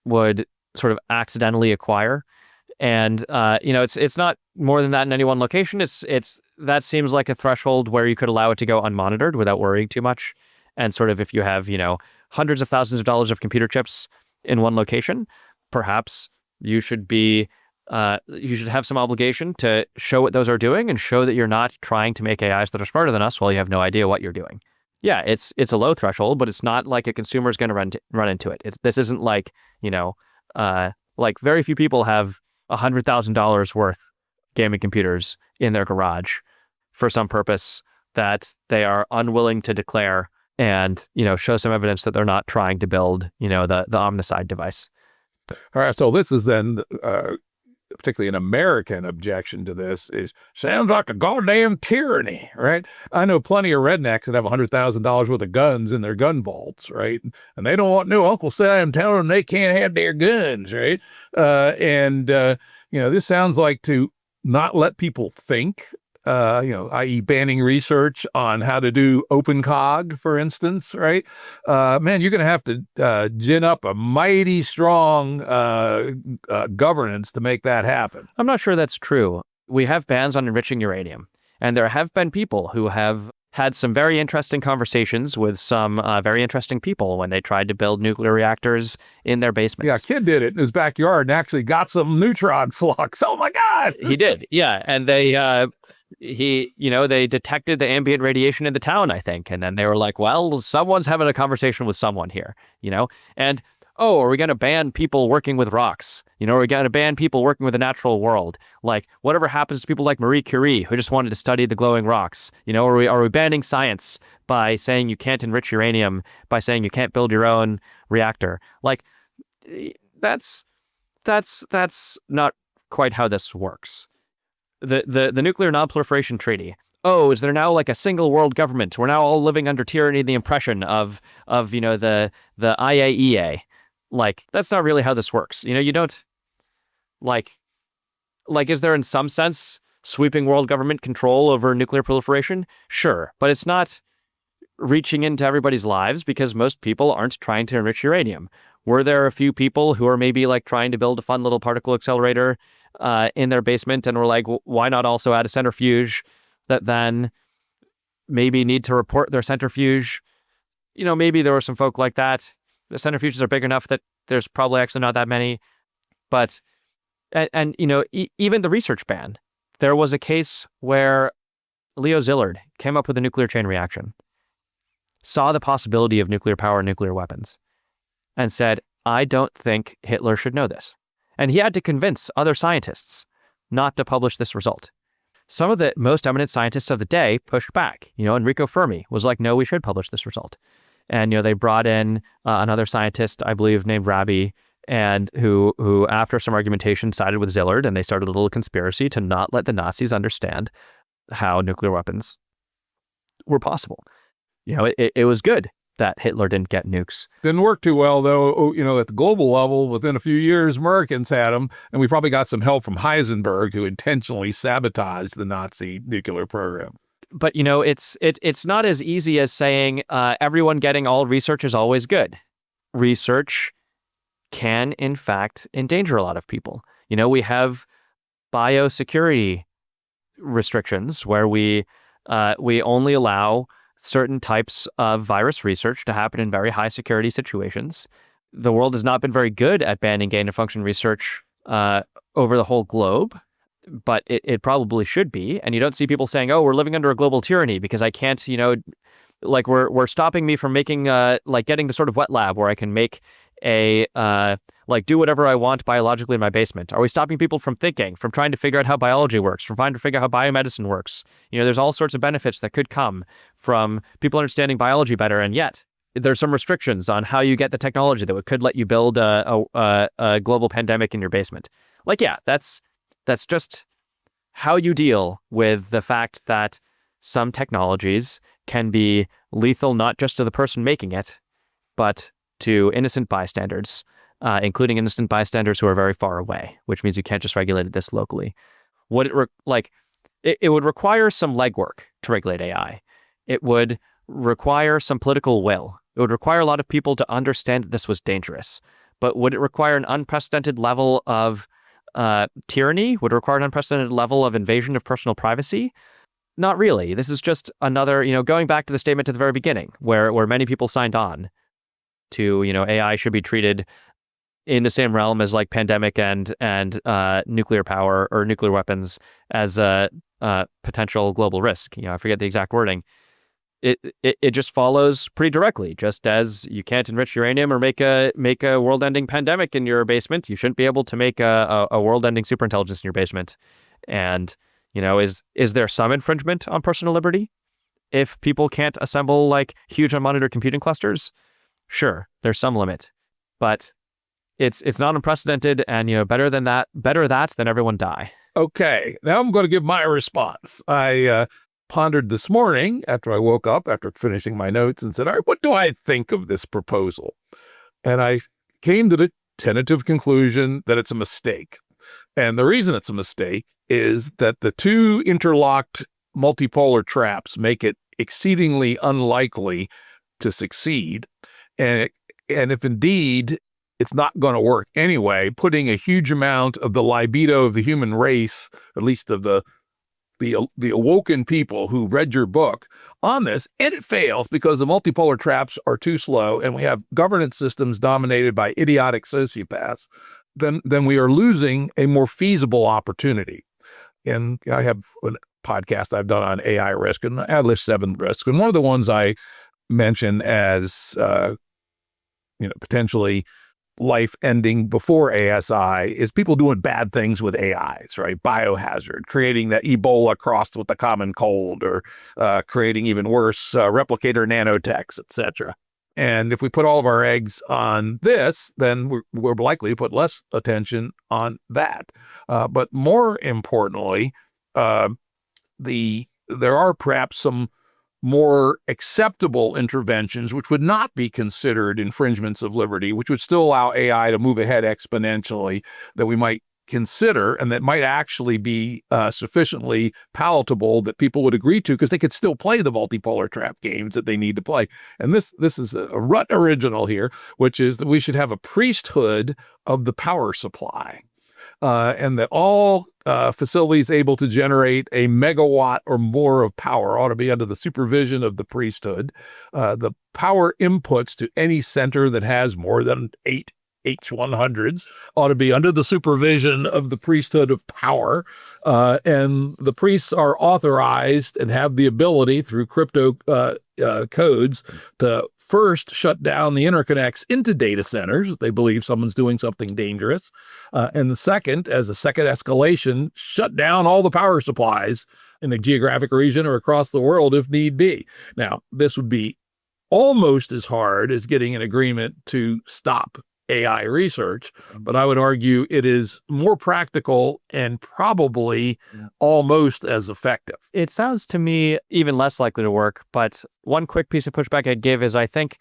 would sort of accidentally acquire. And, it's not more than that in any one location. That seems like a threshold where you could allow it to go unmonitored without worrying too much. And sort of if you have, hundreds of thousands of dollars of computer chips in one location, perhaps you should have some obligation to show what those are doing and show that you're not trying to make AIs that are smarter than us while you have no idea what you're doing. Yeah, it's a low threshold, but it's not like a consumer is going to run into it. This isn't like, like very few people have $100,000 worth gaming computers in their garage for some purpose that they are unwilling to declare and, show some evidence that they're not trying to build, the Omnicide device. All right. So this is then, particularly an American objection to this, is sounds like a goddamn tyranny, right? I know plenty of rednecks that have $100,000 worth of guns in their gun vaults, right? And they don't want no Uncle Sam telling them they can't have their guns, right? This sounds like to not let people think, i.e. banning research on how to do OpenCog, for instance, right? Man, you're going to have to gin up a mighty strong governance to make that happen. I'm not sure that's true. We have bans on enriching uranium, and there have been people who have had some very interesting conversations with some very interesting people when they tried to build nuclear reactors in their basements. Yeah, a kid did it in his backyard and actually got some neutron flux. Oh my God! He did, yeah, and they they detected the ambient radiation in the town, I think, and then they were like, well, someone's having a conversation with someone here, and oh, are we going to ban people working with rocks? Are we going to ban people working with the natural world? Like, whatever happens to people like Marie Curie, who just wanted to study the glowing rocks? Are we banning science by saying you can't enrich uranium, by saying you can't build your own reactor? Like, that's not quite how this works. The Nuclear Non-Proliferation Treaty. Oh, is there now like a single world government? We're now all living under tyranny and the oppression of the IAEA. Like, that's not really how this works. You don't like is there in some sense sweeping world government control over nuclear proliferation? Sure, but it's not reaching into everybody's lives because most people aren't trying to enrich uranium. Were there a few people who are maybe like trying to build a fun little particle accelerator in their basement and were like, why not also add a centrifuge that then maybe need to report their centrifuge? Maybe there were some folk like that. The centrifuges are big enough that there's probably actually not that many. But, and even the research ban, there was a case where Leo Szilard came up with a nuclear chain reaction, saw the possibility of nuclear power and nuclear weapons, and said, I don't think Hitler should know this. And he had to convince other scientists not to publish this result. Some of the most eminent scientists of the day pushed back. Enrico Fermi was like, no, we should publish this result. And, they brought in another scientist, I believe, named Rabi, and who after some argumentation sided with Szilard, and they started a little conspiracy to not let the Nazis understand how nuclear weapons were possible. It was good that Hitler didn't get nukes. Didn't work too well, though. At the global level, within a few years, Americans had them, and we probably got some help from Heisenberg, who intentionally sabotaged the Nazi nuclear program. But, it's not as easy as saying everyone getting all research is always good. Research can, in fact, endanger a lot of people. We have biosecurity restrictions where we only allow certain types of virus research to happen in very high security situations. The world has not been very good at banning gain-of-function research over the whole globe, but it probably should be. And you don't see people saying, oh, we're living under a global tyranny because I can't, like we're stopping me from making, getting the sort of wet lab where I can make a, do whatever I want biologically in my basement. Are we stopping people from thinking, from trying to figure out how biology works, from trying to figure out how biomedicine works? There's all sorts of benefits that could come from people understanding biology better. And yet there's some restrictions on how you get the technology that could let you build a global pandemic in your basement. That's just how you deal with the fact that some technologies can be lethal not just to the person making it, but to innocent bystanders, including innocent bystanders who are very far away, which means you can't just regulate it this locally. It would require some legwork to regulate AI. It would require some political will. It would require a lot of people to understand that this was dangerous. But would it require an unprecedented level of tyranny? Would it require an unprecedented level of invasion of personal privacy? Not really. This is just another, going back to the statement at the very beginning, where many people signed on to, AI should be treated in the same realm as like pandemic and nuclear power or nuclear weapons as a potential global risk. I forget the exact wording. It just follows pretty directly. Just as you can't enrich uranium or make a world-ending pandemic in your basement, you shouldn't be able to make a world-ending superintelligence in your basement. And is there some infringement on personal liberty if people can't assemble like huge unmonitored computing clusters? Sure, there's some limit, but it's not unprecedented, and better that than everyone die. Okay, now I'm going to give my response. I pondered this morning after I woke up, after finishing my notes, and said, all right, what do I think of this proposal? And I came to the tentative conclusion that it's a mistake. And the reason it's a mistake is that the two interlocked multipolar traps make it exceedingly unlikely to succeed. And if indeed it's not going to work anyway, putting a huge amount of the libido of the human race, at least of the awoken people who read your book, on this, and it fails because the multipolar traps are too slow and we have governance systems dominated by idiotic sociopaths, then we are losing a more feasible opportunity. And I have a podcast I've done on AI risk, and I list 7 risks. And one of the ones I mention as potentially life ending before ASI is people doing bad things with AIs, right? Biohazard, creating that Ebola crossed with the common cold, or creating even worse replicator nanotechs, etc. And if we put all of our eggs on this, then we're likely to put less attention on that. But more importantly, there are perhaps some more acceptable interventions which would not be considered infringements of liberty, which would still allow AI to move ahead exponentially, that we might consider, and that might actually be sufficiently palatable that people would agree to, because they could still play the multipolar trap games that they need to play. And this is a Rut original here, which is that we should have a priesthood of the power supply. And that all facilities able to generate a megawatt or more of power ought to be under the supervision of the priesthood. The power inputs to any center that has more than 8 H100s ought to be under the supervision of the priesthood of power. And the priests are authorized and have the ability through crypto codes to first shut down the interconnects into data centers if they believe someone's doing something dangerous. And the second, as a second escalation, shut down all the power supplies in a geographic region or across the world if need be. Now, this would be almost as hard as getting an agreement to stop AI research, but I would argue it is more practical and probably almost as effective. It sounds to me even less likely to work, but one quick piece of pushback I'd give is I think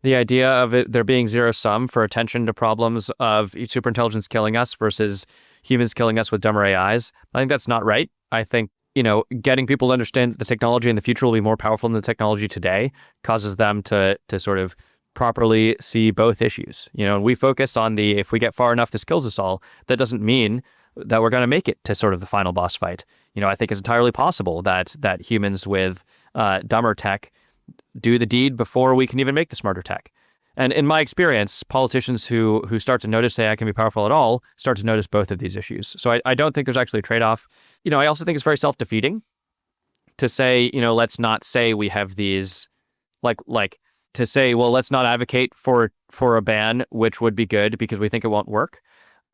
the idea of it there being zero sum for attention to problems of each superintelligence killing us versus humans killing us with dumber AIs, I think that's not right. I think, getting people to understand that the technology in the future will be more powerful than the technology today causes them to sort of properly see both issues. And we focus on if we get far enough, this kills us all. That doesn't mean that we're going to make it to sort of the final boss fight. I think it's entirely possible that humans with dumber tech do the deed before we can even make the smarter tech. And in my experience, politicians who start to notice AI can be powerful at all start to notice both of these issues. So I don't think there's actually a trade-off. I also think it's very self-defeating to say, let's not say we have these to say, well, let's not advocate for a ban, which would be good because we think it won't work.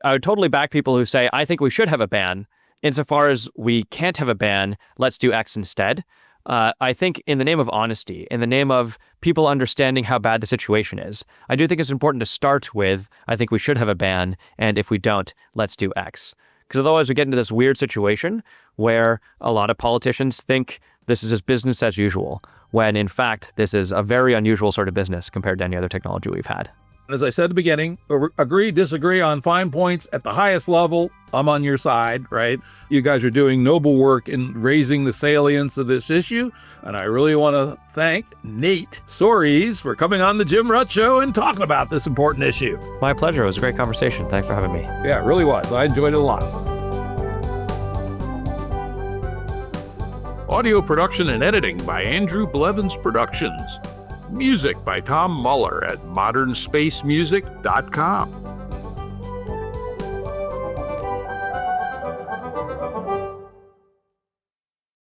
I would totally back people who say, I think we should have a ban. Insofar as we can't have a ban, let's do X instead. I think in the name of honesty, in the name of people understanding how bad the situation is, I do think it's important to start with, I think we should have a ban, and if we don't, let's do X. Because otherwise we get into this weird situation where a lot of politicians think this is just business as usual, when in fact, this is a very unusual sort of business compared to any other technology we've had. As I said at the beginning, agree, disagree on fine points at the highest level. I'm on your side, right? You guys are doing noble work in raising the salience of this issue. And I really want to thank Nate Soares for coming on the Jim Rutt Show and talking about this important issue. My pleasure. It was a great conversation. Thanks for having me. Yeah, it really was. I enjoyed it a lot. Audio production and editing by Andrew Blevins Productions. Music by Tom Muller at modernspacemusic.com.